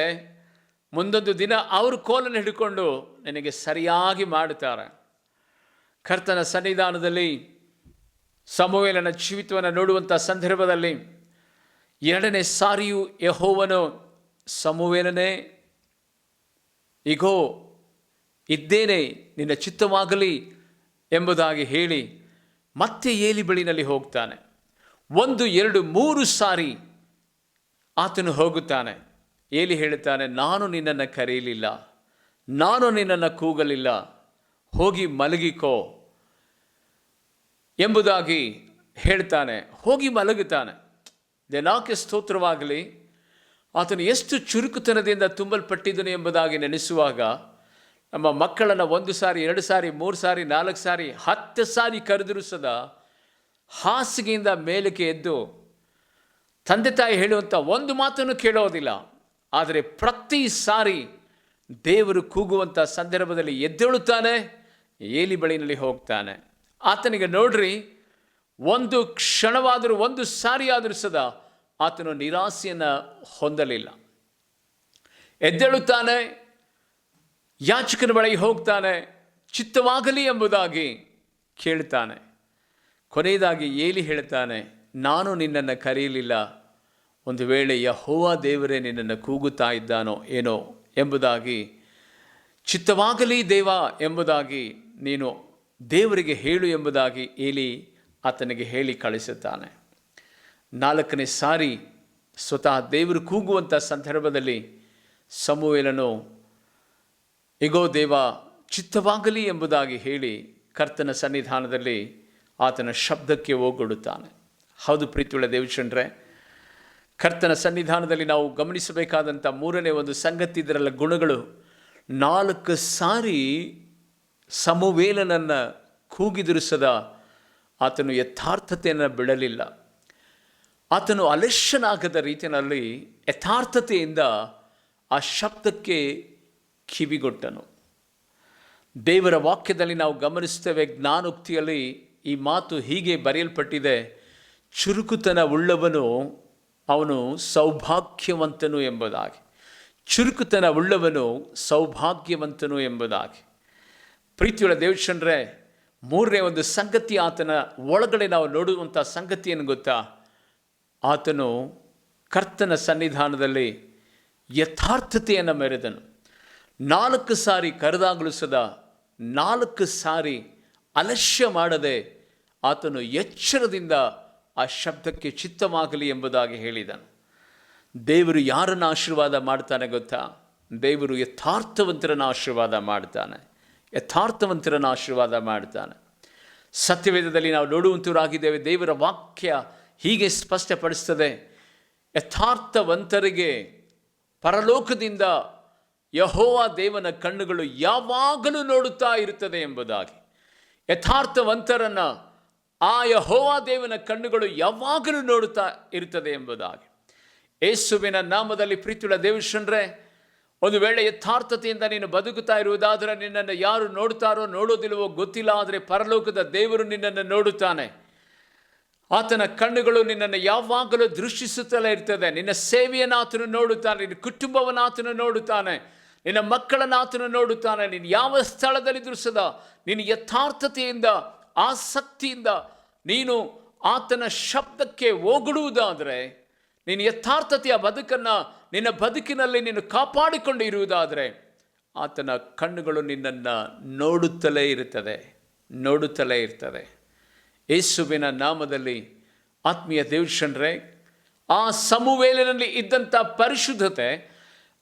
ಮುಂದೊಂದು ದಿನ ಅವರು ಕೋಲನ್ನು ಹಿಡ್ಕೊಂಡು ನಿನಗೆ ಸರಿಯಾಗಿ ಮಾಡುತ್ತಾರೆ. ಕರ್ತನ ಸನ್ನಿಧಾನದಲ್ಲಿ ಸಮುವೇಲನ ಜೀವಿತವನ್ನು ನೋಡುವಂಥ ಸಂದರ್ಭದಲ್ಲಿ 2ನೇ ಸಾರಿಯೂ ಯೆಹೋವನು, ಸಮುವೇಲನೇ, ಇಗೋ ಇದ್ದೇನೆ, ನಿನ್ನ ಚಿತ್ತವಾಗಲಿ ಎಂಬುದಾಗಿ ಹೇಳಿ ಮತ್ತೆ ಏಲಿ ಬಳಿನಲ್ಲಿ ಹೋಗ್ತಾನೆ. 1, 2, 3 ಸಾರಿ ಆತನು ಹೋಗುತ್ತಾನೆ. ಏಲಿ ಹೇಳುತ್ತಾನೆ, ನಾನು ನಿನ್ನನ್ನು ಕರೆಯಲಿಲ್ಲ, ನಾನು ನಿನ್ನನ್ನು ಕೂಗಲಿಲ್ಲ, ಹೋಗಿ ಮಲಗಿಕೋ ಎಂಬುದಾಗಿ ಹೇಳ್ತಾನೆ. ಹೋಗಿ ಮಲಗುತ್ತಾನೆ. ದೇನಾಕ್ಕೆ ಸ್ತೋತ್ರವಾಗಲಿ. ಆತನು ಎಷ್ಟು ಚುರುಕುತನದಿಂದ ತುಂಬಲ್ಪಟ್ಟಿದ್ದನು ಎಂಬುದಾಗಿ ನೆನೆಸುವಾಗ ನಮ್ಮ ಮಕ್ಕಳನ್ನು 1 ಸಾರಿ 2 ಸಾರಿ 3 ಸಾರಿ 4 ಸಾರಿ 10 ಸಾರಿ ಕರೆದರೂ ಸದಾ ಹಾಸಿಗೆಯಿಂದ ಮೇಲಕ್ಕೆ ಎದ್ದು ತಂದೆ ತಾಯಿ ಹೇಳುವಂಥ ಒಂದು ಮಾತನ್ನು ಕೇಳೋದಿಲ್ಲ. ಆದರೆ ಪ್ರತಿ ಸಾರಿ ದೇವರು ಕೂಗುವಂಥ ಸಂದರ್ಭದಲ್ಲಿ ಎದ್ದೇಳುತ್ತಾನೆ, ಏಲಿ ಬಳಿನಲ್ಲಿ ಹೋಗ್ತಾನೆ. ಆತನಿಗೆ ನೋಡ್ರಿ, ಒಂದು ಕ್ಷಣವಾದರೂ, ಒಂದು ಸಾರಿ ಆದರೂ ಸದಾ ಆತನು ನಿರಾಸೆಯನ್ನು ಹೊಂದಲಿಲ್ಲ. ಎದ್ದೇಳುತ್ತಾನೆ, ಯಾಚಕನ ಬಳಿಗೆ ಹೋಗ್ತಾನೆ, ಚಿತ್ತವಾಗಲಿ ಎಂಬುದಾಗಿ ಕೇಳ್ತಾನೆ. ಕೊನೆಯದಾಗಿ ಏಲಿ ಹೇಳ್ತಾನೆ, ನಾನು ನಿನ್ನನ್ನು ಕರೆಯಲಿಲ್ಲ, ಒಂದು ವೇಳೆ ಯೆಹೋವ ದೇವರೇ ನಿನ್ನನ್ನು ಕೂಗುತ್ತಾ ಇದ್ದಾನೋ ಏನೋ ಎಂಬುದಾಗಿ, ಚಿತ್ತವಾಗಲಿ ದೇವ ಎಂಬುದಾಗಿ ನೀನು ದೇವರಿಗೆ ಹೇಳು ಎಂಬುದಾಗಿ ಏಲಿ ಆತನಿಗೆ ಹೇಳಿ ಕಳಿಸುತ್ತಾನೆ. 4ನೇ ಸಾರಿ ಸ್ವತಃ ದೇವರು ಕೂಗುವಂಥ ಸಂದರ್ಭದಲ್ಲಿ ಸಮುವೇಲನು, ಇಗೋ ದೇವ ಚಿತ್ತವಾಗಲಿ ಎಂಬುದಾಗಿ ಹೇಳಿ ಕರ್ತನ ಸನ್ನಿಧಾನದಲ್ಲಿ ಆತನ ಶಬ್ದಕ್ಕೆ ಓಗೊಡುತ್ತಾನೆ. ಹೌದು ಪ್ರೀತಿಯುಳ್ಳ ದೇವಜನರೇ, ಕರ್ತನ ಸನ್ನಿಧಾನದಲ್ಲಿ ನಾವು ಗಮನಿಸಬೇಕಾದಂಥ ಮೂರನೇ ಒಂದು ಸಂಗತಿ, ಇದರಲ್ಲ ಗುಣಗಳು. 4 ಸಾರಿ ಸಮುವೇಲನನ್ನು ಕೂಗಿದುರಿಸದ ಆತನು ಯಥಾರ್ಥತೆಯನ್ನು ಬಿಡಲಿಲ್ಲ. ಆತನು ಅಲಕ್ಷ್ಯನಾಗದ ರೀತಿಯಲ್ಲಿ ಯಥಾರ್ಥತೆಯಿಂದ ಆ ಶಬ್ದಕ್ಕೆ ಕಿವಿಗೊಟ್ಟನು. ದೇವರ ವಾಕ್ಯದಲ್ಲಿ ನಾವು ಗಮನಿಸ್ತೇವೆ, ಜ್ಞಾನೋಕ್ತಿಯಲ್ಲಿ ಈ ಮಾತು ಹೀಗೆ ಬರೆಯಲ್ಪಟ್ಟಿದೆ: ಚುರುಕುತನ ಉಳ್ಳವನು ಅವನು ಸೌಭಾಗ್ಯವಂತನು ಎಂಬುದಾಗಿ. ಚುರುಕುತನ ಉಳ್ಳವನು ಸೌಭಾಗ್ಯವಂತನು ಎಂಬುದಾಗಿ. ಪ್ರೀತಿಯುಳ್ಳ ದೇವಜನರೇ, ಮೂರನೇ ಒಂದು ಸಂಗತಿ ಆತನ ಒಳಗಡೆ ನಾವು ನೋಡುವಂಥ ಸಂಗತಿ ಏನು ಗೊತ್ತಾ? ಆತನು ಕರ್ತನ ಸನ್ನಿಧಾನದಲ್ಲಿ ಯಥಾರ್ಥತೆಯನ್ನು ಮೆರೆದನು. 4 ಸಾರಿ ಕರೆದಾಗಲೂ ಸದಾ 4 ಸಾರಿ ಅಲಕ್ಷ್ಯ ಮಾಡದೆ ಆತನು ಎಚ್ಚರದಿಂದ ಆ ಶಬ್ದಕ್ಕೆ ಚಿತ್ತವಾಗಲಿ ಎಂಬುದಾಗಿ ಹೇಳಿದನು. ದೇವರು ಯಾರನ್ನು ಆಶೀರ್ವಾದ ಮಾಡ್ತಾನೆ ಗೊತ್ತಾ? ದೇವರು ಯಥಾರ್ಥವಂತರನ್ನು ಆಶೀರ್ವಾದ ಮಾಡ್ತಾನೆ. ಯಥಾರ್ಥವಂತರನ್ನು ಆಶೀರ್ವಾದ ಮಾಡ್ತಾನೆ. ಸತ್ಯವೇದದಲ್ಲಿ ನಾವು ನೋಡುವಂತವರಾಗಿದ್ದೇವೆ. ದೇವರ ವಾಕ್ಯ ಹೀಗೆ ಸ್ಪಷ್ಟಪಡಿಸ್ತದೆ: ಯಥಾರ್ಥವಂತರಿಗೆ ಪರಲೋಕದಿಂದ ಯೆಹೋವ ದೇವನ ಕಣ್ಣುಗಳು ಯಾವಾಗಲೂ ನೋಡುತ್ತಾ ಇರುತ್ತದೆ ಎಂಬುದಾಗಿ. ಯಥಾರ್ಥವಂತರನ್ನು ಆ ಯೆಹೋವ ದೇವನ ಕಣ್ಣುಗಳು ಯಾವಾಗಲೂ ನೋಡುತ್ತಾ ಇರುತ್ತದೆ ಎಂಬುದಾಗಿ. ಯೇಸುವಿನ ನಾಮದಲ್ಲಿ ಪ್ರೀತಿಯುಳ್ಳ ದೇವಜನರೇ, ಒಂದು ವೇಳೆ ಯಥಾರ್ಥತೆಯಿಂದ ನೀನು ಬದುಕುತ್ತಾ ಇರುವುದಾದರೆ ನಿನ್ನನ್ನು ಯಾರು ನೋಡ್ತಾರೋ ನೋಡೋದಿಲ್ವೋ ಗೊತ್ತಿಲ್ಲ, ಆದರೆ ಪರಲೋಕದ ದೇವರು ನಿನ್ನನ್ನು ನೋಡುತ್ತಾನೆ. ಆತನ ಕಣ್ಣುಗಳು ನಿನ್ನನ್ನು ಯಾವಾಗಲೂ ದೃಷ್ಟಿಸುತ್ತಲೇ ಇರ್ತದೆ. ನಿನ್ನ ಸೇವೆಯನ್ನು ಆತನು ನೋಡುತ್ತಾನೆ, ನಿನ್ನ ಕುಟುಂಬವನ್ನು ಆತನು ನೋಡುತ್ತಾನೆ, ನಿನ್ನ ಮಕ್ಕಳನ್ನು ಆತನು ನೋಡುತ್ತಾನೆ. ನೀನು ಯಾವ ಸ್ಥಳದಲ್ಲಿದ್ದರೂ ಸದಾ ನೀನು ಯಥಾರ್ಥತೆಯಿಂದ ಆಸಕ್ತಿಯಿಂದ ನೀನು ಆತನ ಶಬ್ದಕ್ಕೆ ಓಗೊಡುವುದಾದರೆ, ನೀನು ಯಥಾರ್ಥತೆಯ ಬದುಕನ್ನು ನಿನ್ನ ಬದುಕಿನಲ್ಲಿ ನೀನು ಕಾಪಾಡಿಕೊಂಡು ಇರುವುದಾದರೆ, ಆತನ ಕಣ್ಣುಗಳು ನಿನ್ನನ್ನು ನೋಡುತ್ತಲೇ ಇರ್ತದೆ. ಯೇಸುವಿನ ನಾಮದಲ್ಲಿ ಆತ್ಮೀಯ ದೇವಜನರೇ, ಆ ಸಮುವೇಲನಲ್ಲಿ ಇದ್ದಂಥ ಪರಿಶುದ್ಧತೆ,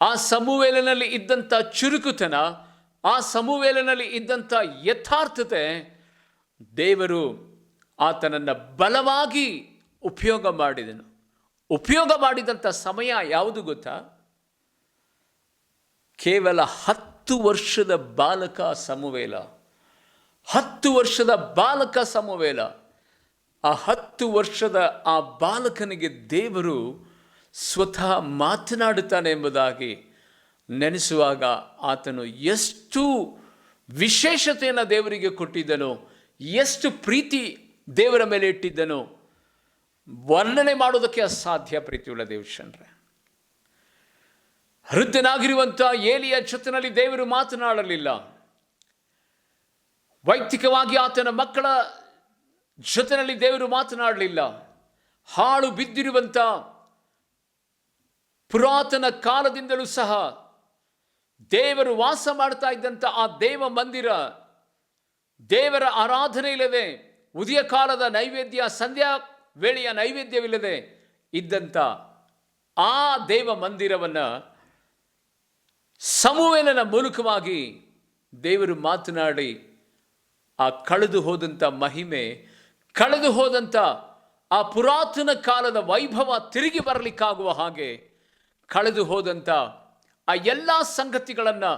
ಆ ಸಮುವೇಲನಲ್ಲಿ ಇದ್ದಂಥ ಚುರುಕುತನ, ಆ ಸಮುವೇಲನಲ್ಲಿ ಇದ್ದಂಥ ಯಥಾರ್ಥತೆ, ದೇವರು ಆತನನ್ನು ಬಲವಾಗಿ ಉಪಯೋಗ ಮಾಡಿದಂಥ ಸಮಯ ಯಾವುದು ಗೊತ್ತಾ? ಕೇವಲ 10 ವರ್ಷದ ಬಾಲಕ ಸಮುವೇಲ. 10 ವರ್ಷದ ಬಾಲಕ ಸಮುವೇಲ. ಆ 10 ವರ್ಷದ ಆ ಬಾಲಕನಿಗೆ ದೇವರು ಸ್ವತಃ ಮಾತನಾಡುತ್ತಾನೆ ಎಂಬುದಾಗಿ ನೆನೆಸುವಾಗ ಆತನು ಎಷ್ಟು ವಿಶೇಷತೆಯನ್ನು ದೇವರಿಗೆ ಕೊಟ್ಟಿದ್ದನು, ಎಷ್ಟು ಪ್ರೀತಿ ದೇವರ ಮೇಲೆ ಇಟ್ಟಿದ್ದನು, ವರ್ಣನೆ ಮಾಡೋದಕ್ಕೆ ಅಸಾಧ್ಯ. ಪ್ರೀತಿಯುಳ್ಳ ದೇವಜನರೇ, ವೃದ್ಧನಾಗಿರುವಂಥ ಏಲಿಯ ಜೊತೆಯಲ್ಲಿ ದೇವರು ಮಾತನಾಡಲಿಲ್ಲ. ವೈಯಕ್ತಿಕವಾಗಿ ಆತನ ಮಕ್ಕಳ ಜೊತೆಯಲ್ಲಿ ದೇವರು ಮಾತನಾಡಲಿಲ್ಲ. ಹಾಳು ಬಿದ್ದಿರುವಂಥ ಪುರಾತನ ಕಾಲದಿಂದಲೂ ಸಹ ದೇವರು ವಾಸ ಮಾಡ್ತಾ ಇದ್ದಂಥ ಆ ದೇವ ಮಂದಿರ, ದೇವರ ಆರಾಧನೆ ಇಲ್ಲದೆ, ಉದಯ ಕಾಲದ ನೈವೇದ್ಯ, ಸಂಧ್ಯಾ ವೇಳೆಯ ನೈವೇದ್ಯವಿಲ್ಲದೆ ಇದ್ದಂಥ ಆ ದೇವ ಮಂದಿರವನ್ನು ಸಮುವೇಲನ ಮೂಲಕವಾಗಿ ದೇವರು ಮಾತನಾಡಿ ಆ ಕಳೆದು ಹೋದಂಥ ಮಹಿಮೆ, ಕಳೆದು ಹೋದಂಥ ಆ ಪುರಾತನ ಕಾಲದ ವೈಭವ ತಿರುಗಿ ಬರಲಿಕ್ಕಾಗುವ ಹಾಗೆ ಕಳೆದು ಹೋದಂಥ ಆ ಎಲ್ಲ ಸಂಗತಿಗಳನ್ನು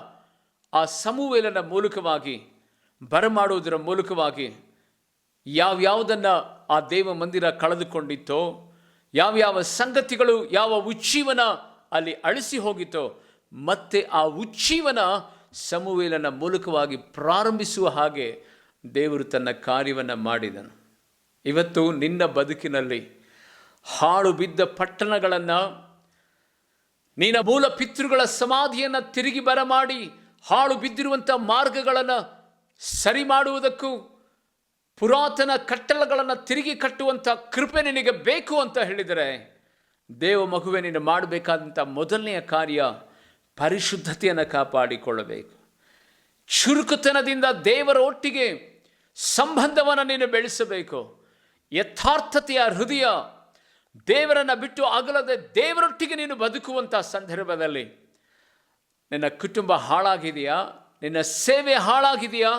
ಆ ಸಮುವೇಲನ ಮೂಲಕವಾಗಿ ಬರಮಾಡುವುದರ ಮೂಲಕವಾಗಿ ಯಾವ್ಯಾವುದನ್ನು ಆ ದೇವ ಮಂದಿರ ಕಳೆದುಕೊಂಡಿತ್ತೋ, ಯಾವ್ಯಾವ ಸಂಗತಿಗಳು, ಯಾವ ಉಜ್ಜೀವನ ಅಲ್ಲಿ ಅಳಿಸಿ ಹೋಗಿತ್ತೋ, ಮತ್ತೆ ಆ ಉಜ್ಜೀವನ ಸಮುವೇಲನ ಮೂಲಕವಾಗಿ ಪ್ರಾರಂಭಿಸುವ ಹಾಗೆ ದೇವರು ತನ್ನ ಕಾರ್ಯವನ್ನು ಮಾಡಿದನು. ಇವತ್ತು ನಿನ್ನ ಬದುಕಿನಲ್ಲಿ ಹಾಳು ಬಿದ್ದ ಪಟ್ಟಣಗಳನ್ನು, ನಿನ್ನ ಮೂಲ ಪಿತೃಗಳ ಸಮಾಧಿಯನ್ನು ತಿರುಗಿ ಬರಮಾಡಿ ಹಾಳು ಬಿದ್ದಿರುವಂಥ ಮಾರ್ಗಗಳನ್ನು ಸರಿ ಮಾಡುವುದಕ್ಕೂ, ಪುರಾತನ ಕಟ್ಟಡಗಳನ್ನು ತಿರುಗಿ ಕಟ್ಟುವಂಥ ಕೃಪೆ ನಿನಗೆ ಬೇಕು ಅಂತ ಹೇಳಿದರೆ, ದೇವ ಮಗುವೆ ನೀನು ಮಾಡಬೇಕಾದಂಥ ಮೊದಲನೆಯ ಕಾರ್ಯ ಪರಿಶುದ್ಧತೆಯನ್ನು ಕಾಪಾಡಿಕೊಳ್ಳಬೇಕು. ಚುರುಕುತನದಿಂದ ದೇವರ ಒಟ್ಟಿಗೆ ಸಂಬಂಧವನ್ನು ನೀನು ಬೆಳೆಸಬೇಕು. ಯಥಾರ್ಥತೆಯ ಹೃದಯ, ದೇವರನ್ನು ಬಿಟ್ಟು ಅಗಲದೆ ದೇವರೊಟ್ಟಿಗೆ ನೀನು ಬದುಕುವಂಥ ಸಂದರ್ಭದಲ್ಲಿ ನಿನ್ನ ಕುಟುಂಬ ಹಾಳಾಗಿದೆಯಾ, ನಿನ್ನ ಸೇವೆ ಹಾಳಾಗಿದೆಯಾ,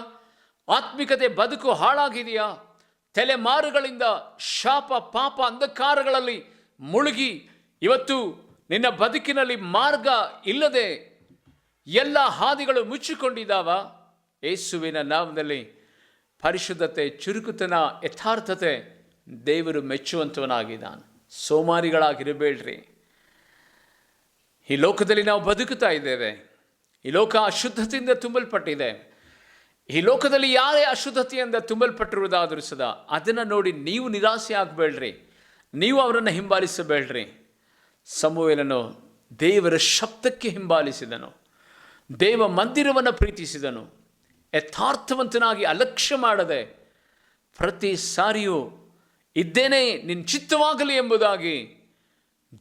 ಆತ್ಮಿಕತೆ ಬದುಕು ಹಾಳಾಗಿದೆಯಾ, ತಲೆಮಾರುಗಳಿಂದ ಶಾಪ ಪಾಪ ಅಂಧಕಾರಗಳಲ್ಲಿ ಮುಳುಗಿ ಇವತ್ತು ನಿನ್ನ ಬದುಕಿನಲ್ಲಿ ಮಾರ್ಗ ಇಲ್ಲದೆ ಎಲ್ಲ ಹಾದಿಗಳು ಮುಚ್ಚಿಕೊಂಡಿದ್ದಾವ. ಯೇಸುವಿನ ನಾಮದಲ್ಲಿ ಪರಿಶುದ್ಧತೆ, ಚುರುಕುತನ, ಯಥಾರ್ಥತೆ ದೇವರು ಮೆಚ್ಚುವಂತವನಾಗಿದ್ದಾನೆ. ಸೋಮಾರಿಗಳಾಗಿರಬೇಡ್ರಿ. ಈ ಲೋಕದಲ್ಲಿ ನಾವು ಬದುಕುತ್ತಾ ಇದ್ದೇವೆ. ಈ ಲೋಕ ಅಶುದ್ಧತೆಯಿಂದ ತುಂಬಲ್ಪಟ್ಟಿದೆ. ಈ ಲೋಕದಲ್ಲಿ ಯಾರೇ ಅಶುದ್ಧತೆಯಿಂದ ತುಂಬಲ್ಪಟ್ಟಿರುವುದಾದರೂ ಸದಾ ಅದನ್ನು ನೋಡಿ ನೀವು ನಿರಾಸೆ ಆಗಬೇಡ್ರಿ, ನೀವು ಅವರನ್ನು ಹಿಂಬಾಲಿಸಬೇಡ್ರಿ. ಸಮುವೇಲನು ದೇವರ ಶಬ್ದಕ್ಕೆ ಹಿಂಬಾಲಿಸಿದನು, ದೇವ ಮಂದಿರವನ್ನು ಪ್ರೀತಿಸಿದನು. ಯಥಾರ್ಥವಂತನಾಗಿ ಅಲಕ್ಷ್ಯ ಮಾಡದೆ ಪ್ರತಿ ಸಾರಿಯೂ ಇದ್ದೇನೆ ನಿನ್ನ ಚಿತ್ತವಾಗಲಿ ಎಂಬುದಾಗಿ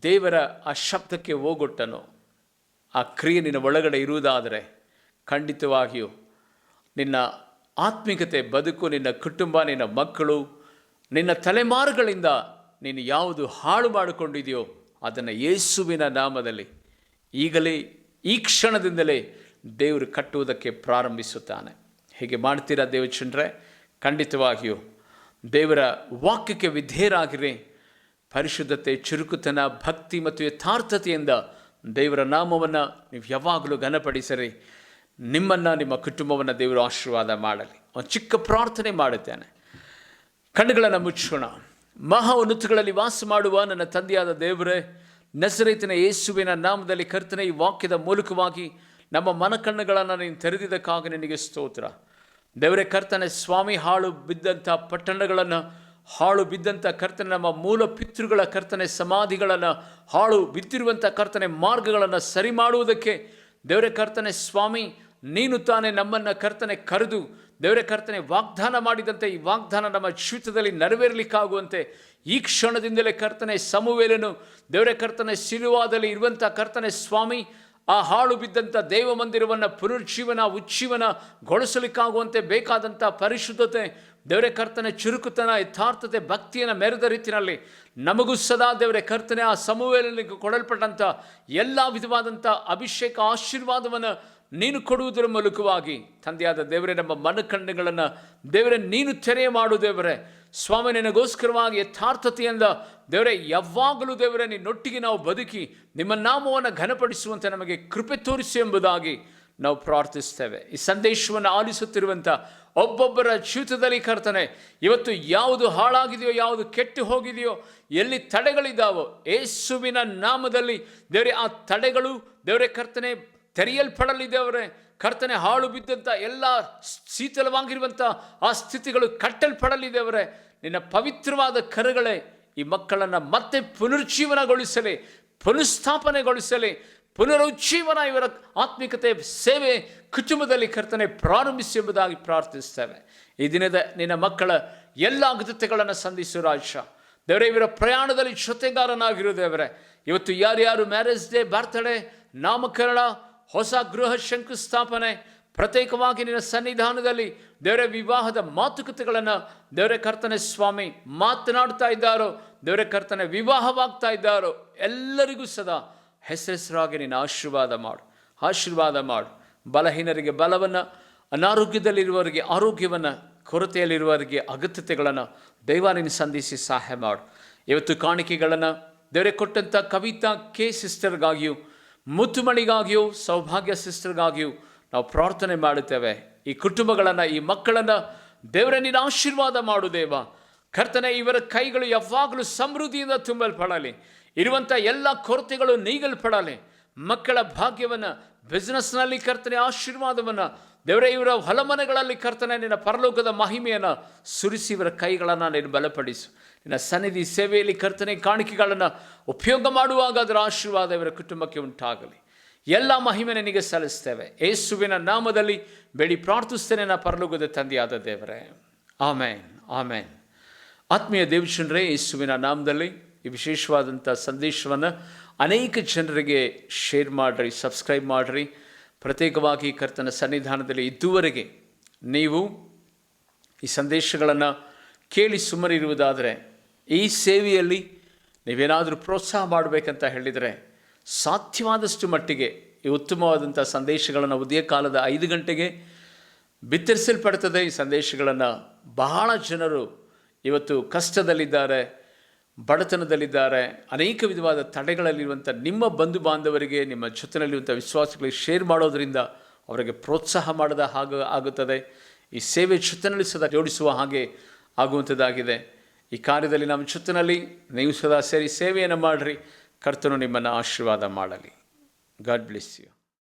ದೇವರ ಆ ಶಬ್ದಕ್ಕೆ ಹೋಗೊಟ್ಟನು. ಆ ಕ್ರಿಯೆ ನಿನ್ನ ಒಳಗಡೆ ಇರುವುದಾದರೆ ಖಂಡಿತವಾಗಿಯೂ ನಿನ್ನ ಆತ್ಮಿಕತೆ ಬದುಕು, ನಿನ್ನ ಕುಟುಂಬ, ನಿನ್ನ ಮಕ್ಕಳು, ನಿನ್ನ ತಲೆಮಾರುಗಳಿಂದ ನೀನು ಯಾವುದು ಹಾಳು ಮಾಡಿಕೊಂಡಿದೆಯೋ ಅದನ್ನು ಯೇಸುವಿನ ನಾಮದಲ್ಲಿ ಈಗಲೇ ಈ ಕ್ಷಣದಿಂದಲೇ ದೇವರು ಕಟ್ಟುವುದಕ್ಕೆ ಪ್ರಾರಂಭಿಸುತ್ತಾನೆ. ಹೀಗೆ ಮಾಡ್ತೀರಾ ದೇವಚಂದ್ರೆ? ಖಂಡಿತವಾಗಿಯೂ ದೇವರ ವಾಕ್ಯಕ್ಕೆ ವಿಧೇಯರಾಗಿರಿ. ಪರಿಶುದ್ಧತೆ, ಚುರುಕುತನ, ಭಕ್ತಿ ಮತ್ತು ಯಥಾರ್ಥತೆಯಿಂದ ದೇವರ ನಾಮವನ್ನು ನೀವು ಯಾವಾಗಲೂ ಘನಪಡಿಸಿರಿ. ನಿಮ್ಮನ್ನು, ನಿಮ್ಮ ಕುಟುಂಬವನ್ನು ದೇವರು ಆಶೀರ್ವಾದ ಮಾಡಲಿ. ಒಂದು ಚಿಕ್ಕ ಪ್ರಾರ್ಥನೆ ಮಾಡುತ್ತೇನೆ. ಕಣ್ಣುಗಳನ್ನು ಮುಚ್ಚೋಣ. ಮಹಾ ಉನ್ನತಗಳಲ್ಲಿ ವಾಸ ಮಾಡುವ ನನ್ನ ತಂದೆಯಾದ ದೇವರೇ, ನಜರೇತಿನ ಯೇಸುವಿನ ನಾಮದಲ್ಲಿ ಕರ್ತನೆ, ಈ ವಾಕ್ಯದ ಮೂಲಕವಾಗಿ ನಮ್ಮ ಮನಕಣ್ಣುಗಳನ್ನು ನೀನು ತೆರೆದಿದ್ದಕ್ಕಾಗಿ ನಿನಗೆ ಸ್ತೋತ್ರ. ದೇವರೇ ಕರ್ತನೆ ಸ್ವಾಮಿ, ಹಾಳು ಬಿದ್ದಂಥ ಪಟ್ಟಣಗಳನ್ನು, ಹಾಳು ಬಿದ್ದಂಥ ಕರ್ತನೆ ನಮ್ಮ ಮೂಲ ಪಿತೃಗಳ ಕರ್ತನೆ ಸಮಾಧಿಗಳನ್ನು, ಹಾಳು ಬಿದ್ದಿರುವಂಥ ಕರ್ತನೆ ಮಾರ್ಗಗಳನ್ನು ಸರಿ ಮಾಡುವುದಕ್ಕೆ ದೇವರೇ ಕರ್ತನೆ ಸ್ವಾಮಿ, ನೀನು ತಾನೇ ನಮ್ಮನ್ನು ಕರ್ತನೆ ಕರೆದು ದೇವರೇ ಕರ್ತನೆ ವಾಗ್ದಾನ ಮಾಡಿದಂತೆ ಈ ವಾಗ್ದಾನ ನಮ್ಮ ಜೀವಿತದಲ್ಲಿ ನೆರವೇರಲಿಕ್ಕಾಗುವಂತೆ ಈ ಕ್ಷಣದಿಂದಲೇ ಕರ್ತನೆ ಸಮುವೇಲನು ದೇವರೇ ಕರ್ತನೆ ಸಿಲುವಾದಲ್ಲಿ ಇರುವಂಥ ಕರ್ತನೆ ಸ್ವಾಮಿ, ಆ ಹಾಳು ಬಿದ್ದಂಥ ದೇವ ಮಂದಿರವನ್ನು ಪುನರುಜ್ಜೀವನ ಉಜ್ಜೀವನಗೊಳಿಸಲಿಕ್ಕಾಗುವಂತೆ ಬೇಕಾದಂಥ ಪರಿಶುದ್ಧತೆ ದೇವರೇ ಕರ್ತನೆ, ಚುರುಕುತನ, ಯಥಾರ್ಥತೆ, ಭಕ್ತಿಯನ್ನು ಮೆರೆದ ರೀತಿಯಲ್ಲಿ ನಮಗೂ ಸದಾ ದೇವರೇ ಕರ್ತನೆ ಆ ಸಮುವೇಲನಿಗೆ ಕೊಡಲ್ಪಟ್ಟಂಥ ಎಲ್ಲ ವಿಧವಾದಂಥ ಅಭಿಷೇಕ ಆಶೀರ್ವಾದವನ್ನು ನೀನು ಕೊಡುವುದರ ಮೂಲಕವಾಗಿ ತಂದೆಯಾದ ದೇವರೇ ನಮ್ಮ ಮನಕಣ್ಣುಗಳನ್ನು ದೇವರೇ ನೀನು ತೆರೆ ಮಾಡು ದೇವರೇ ಸ್ವಾಮಿ. ನಿನಗೋಸ್ಕರವಾಗಿ ಯಥಾರ್ಥತೆಯಿಂದ ದೇವರೇ ಯಾವಾಗಲೂ ದೇವರೇ ನಿನ್ನೊಟ್ಟಿಗೆ ನಾವು ಬದುಕಿ ನಿಮ್ಮ ನಾಮವನ್ನು ಘನಪಡಿಸುವಂತೆ ನಮಗೆ ಕೃಪೆ ತೋರಿಸಿ ಎಂಬುದಾಗಿ ನಾವು ಪ್ರಾರ್ಥಿಸ್ತೇವೆ. ಈ ಸಂದೇಶವನ್ನು ಆಲಿಸುತ್ತಿರುವಂಥ ಒಬ್ಬೊಬ್ಬರ ಜೀವಿತದಲ್ಲಿ ಕರ್ತನೆ ಇವತ್ತು ಯಾವುದು ಹಾಳಾಗಿದೆಯೋ, ಯಾವುದು ಕೆಟ್ಟು ಹೋಗಿದೆಯೋ, ಎಲ್ಲಿ ತಡೆಗಳಿದ್ದಾವೋ ಯೇಸುವಿನ ನಾಮದಲ್ಲಿ ದೇವರೇ ಆ ತಡೆಗಳು ದೇವರೇ ಕರ್ತನೆ ತೆರೆಯಲ್ಪಡಲಿ ದೇವರೇ ಕರ್ತನೆ. ಹಾಳು ಬಿದ್ದಂಥ ಎಲ್ಲ ಶೀತಲವಾಗಿರುವಂಥ ಆ ಸ್ಥಿತಿಗಳು ಕಟ್ಟಲ್ಪಡಲಿ ದೇವರೇ. ನಿನ್ನ ಪವಿತ್ರವಾದ ಕರಗಳೇ ಈ ಮಕ್ಕಳನ್ನು ಮತ್ತೆ ಪುನರುಜ್ಜೀವನಗೊಳಿಸಲಿ, ಪುನಃಸ್ಥಾಪನೆಗೊಳಿಸಲಿ, ಪುನರುಜ್ಜೀವನ ಇವರ ಆತ್ಮಿಕತೆ ಸೇವೆ ಕುಟುಂಬದಲ್ಲಿ ಕರ್ತನೆ ಪ್ರಾರಂಭಿಸಿ ಎಂಬುದಾಗಿ ಪ್ರಾರ್ಥಿಸ್ತೇವೆ. ಈ ದಿನದ ನಿನ್ನ ಮಕ್ಕಳ ಎಲ್ಲ ಅಗತ್ಯತೆಗಳನ್ನು ಸಂಧಿಸು ರಾಜ ದೇವರೇ. ಇವರ ಪ್ರಯಾಣದಲ್ಲಿ ಜೊತೆಗಾರನಾಗಿರು ದೇವರೇ. ಇವತ್ತು ಯಾರ್ಯಾರು ಮ್ಯಾರೇಜ್ ಡೇ, ಬರ್ತ್ಡೇ, ನಾಮಕರಣ, ಹೊಸ ಗೃಹ ಶಂಕುಸ್ಥಾಪನೆ, ಪ್ರತ್ಯೇಕವಾಗಿ ನಿನ್ನ ಸನ್ನಿಧಾನದಲ್ಲಿ ದೇವರೇ ವಿವಾಹದ ಮಾತುಕತೆಗಳನ್ನು ದೇವರೇ ಕರ್ತನೆ ಸ್ವಾಮಿ ಮಾತನಾಡ್ತಾ ಇದ್ದಾರೋ, ದೇವರೇ ಕರ್ತನೆ ವಿವಾಹವಾಗ್ತಾ ಇದ್ದಾರೋ ಎಲ್ಲರಿಗೂ ಸದಾ ಹೆಸರಾಗಿ ನೀನು ಆಶೀರ್ವಾದ ಮಾಡು. ಬಲಹೀನರಿಗೆ ಬಲವನ್ನು, ಅನಾರೋಗ್ಯದಲ್ಲಿರುವವರಿಗೆ ಆರೋಗ್ಯವನ್ನು, ಕೊರತೆಯಲ್ಲಿರುವವರಿಗೆ ಅಗತ್ಯತೆಗಳನ್ನು ದೈವ ನೀನು ಸಂಧಿಸಿ ಸಹಾಯ ಮಾಡು. ಇವತ್ತು ಕಾಣಿಕೆಗಳನ್ನು ದೇವರೇ ಕೊಟ್ಟಂಥ ಕವಿತಾ ಕೆ ಸಿಸ್ಟರ್ಗಾಗಿಯೂ, ಮುತ್ತುಮಣಿಗಾಗಿಯೂ, ಸೌಭಾಗ್ಯ ಸಿಸ್ಟರ್ಗಾಗಿಯೂ ನಾವು ಪ್ರಾರ್ಥನೆ ಮಾಡುತ್ತೇವೆ. ಈ ಕುಟುಂಬಗಳನ್ನು, ಈ ಮಕ್ಕಳನ್ನು ದೇವರೇ ನೀನು ಆಶೀರ್ವಾದ ಮಾಡು ದೇವ ಕರ್ತನೆ. ಇವರ ಕೈಗಳು ಯಾವಾಗಲೂ ಸಮೃದ್ಧಿಯಿಂದ ತುಂಬಲ್ಪಡಲಿ, ಇರುವಂಥ ಎಲ್ಲ ಕೊರತೆಗಳು ನೀಗಲ್ಪಡಲಿ. ಮಕ್ಕಳ ಭಾಗ್ಯವನ್ನು, ಬಿಸ್ನೆಸ್ನಲ್ಲಿ ಕರ್ತನೆ ಆಶೀರ್ವಾದವನ್ನು ದೇವರೇ, ಇವರ ಹೊಲಮನೆಗಳಲ್ಲಿ ಕರ್ತನೆ ನಿನ್ನ ಪರಲೋಕದ ಮಹಿಮೆಯನ್ನು ಸುರಿಸಿ ಇವರ ಕೈಗಳನ್ನು ನೀನು ಬಲಪಡಿಸು. ನಿನ್ನ ಸನ್ನಿಧಿ ಸೇವೆಯಲ್ಲಿ ಕರ್ತನೆ ಕಾಣಿಕೆಗಳನ್ನು ಉಪಯೋಗ ಮಾಡುವಾಗ ಅದರ ಆಶೀರ್ವಾದ ಇವರ ಕುಟುಂಬಕ್ಕೆ ಉಂಟಾಗಲಿ. ಎಲ್ಲ ಮಹಿಮೆ ನಿನಗೆ ಸಲ್ಲಿಸ್ತೇವೆ. ಯೇಸುವಿನ ನಾಮದಲ್ಲಿ ಬೇಡಿ ಪ್ರಾರ್ಥಿಸ್ತೇನೆ ನನ್ನ ಪರಲೋಕದ ತಂದೆಯಾದ ದೇವರೇ, ಆಮೇನ್, ಆಮೇನ್. ಆತ್ಮೀಯ ದೇವಜನರೇ, ಯೇಸುವಿನ ನಾಮದಲ್ಲಿ ಈ ವಿಶೇಷವಾದಂಥ ಸಂದೇಶವನ್ನು ಅನೇಕ ಜನರಿಗೆ ಶೇರ್ ಮಾಡಿರಿ, ಸಬ್ಸ್ಕ್ರೈಬ್ ಮಾಡಿರಿ. ಪ್ರತ್ಯೇಕವಾಗಿ ಕರ್ತನ ಸನ್ನಿಧಾನದಲ್ಲಿ ಇದುವರೆಗೆ ನೀವು ಈ ಸಂದೇಶಗಳನ್ನು ಕೇಳಿ ಸುಮ್ಮನಿರುವುದಾದರೆ, ಈ ಸೇವೆಯಲ್ಲಿ ನೀವೇನಾದರೂ ಪ್ರೋತ್ಸಾಹ ಮಾಡಬೇಕಂತ ಹೇಳಿದರೆ ಸಾಧ್ಯವಾದಷ್ಟು ಮಟ್ಟಿಗೆ ಈ ಉತ್ತಮವಾದಂಥ ಸಂದೇಶಗಳನ್ನು ಉದಯ ಕಾಲದ 5 ಗಂಟೆಗೆ ಬಿತ್ತರಿಸಲ್ಪಡ್ತದೆ. ಈ ಸಂದೇಶಗಳನ್ನು ಬಹಳ ಜನರು ಇವತ್ತು ಕಷ್ಟದಲ್ಲಿದ್ದಾರೆ, ಬಡತನದಲ್ಲಿದ್ದಾರೆ, ಅನೇಕ ವಿಧವಾದ ತಡೆಗಳಲ್ಲಿರುವಂಥ ನಿಮ್ಮ ಬಂಧು ಬಾಂಧವರಿಗೆ, ನಿಮ್ಮ ಜೊತೆಯಲ್ಲಿರುವಂಥ ವಿಶ್ವಾಸಗಳಿಗೆ ಶೇರ್ ಮಾಡೋದರಿಂದ ಅವರಿಗೆ ಪ್ರೋತ್ಸಾಹ ಮಾಡದ ಆಗುತ್ತದೆ. ಈ ಸೇವೆ ಜೊತೆಯಲ್ಲಿ ಸದಾ ಜೋಡಿಸುವ ಹಾಗೆ ಆಗುವಂಥದ್ದಾಗಿದೆ. ಈ ಕಾರ್ಯದಲ್ಲಿ ನಮ್ಮ ಜೊತೆಯಲ್ಲಿ ನೀವು ಸದಾ ಸೇರಿ ಸೇವೆಯನ್ನು ಮಾಡಿರಿ. ಕರ್ತನು ನಿಮ್ಮನ್ನು ಆಶೀರ್ವಾದ ಮಾಡಲಿ. God bless you.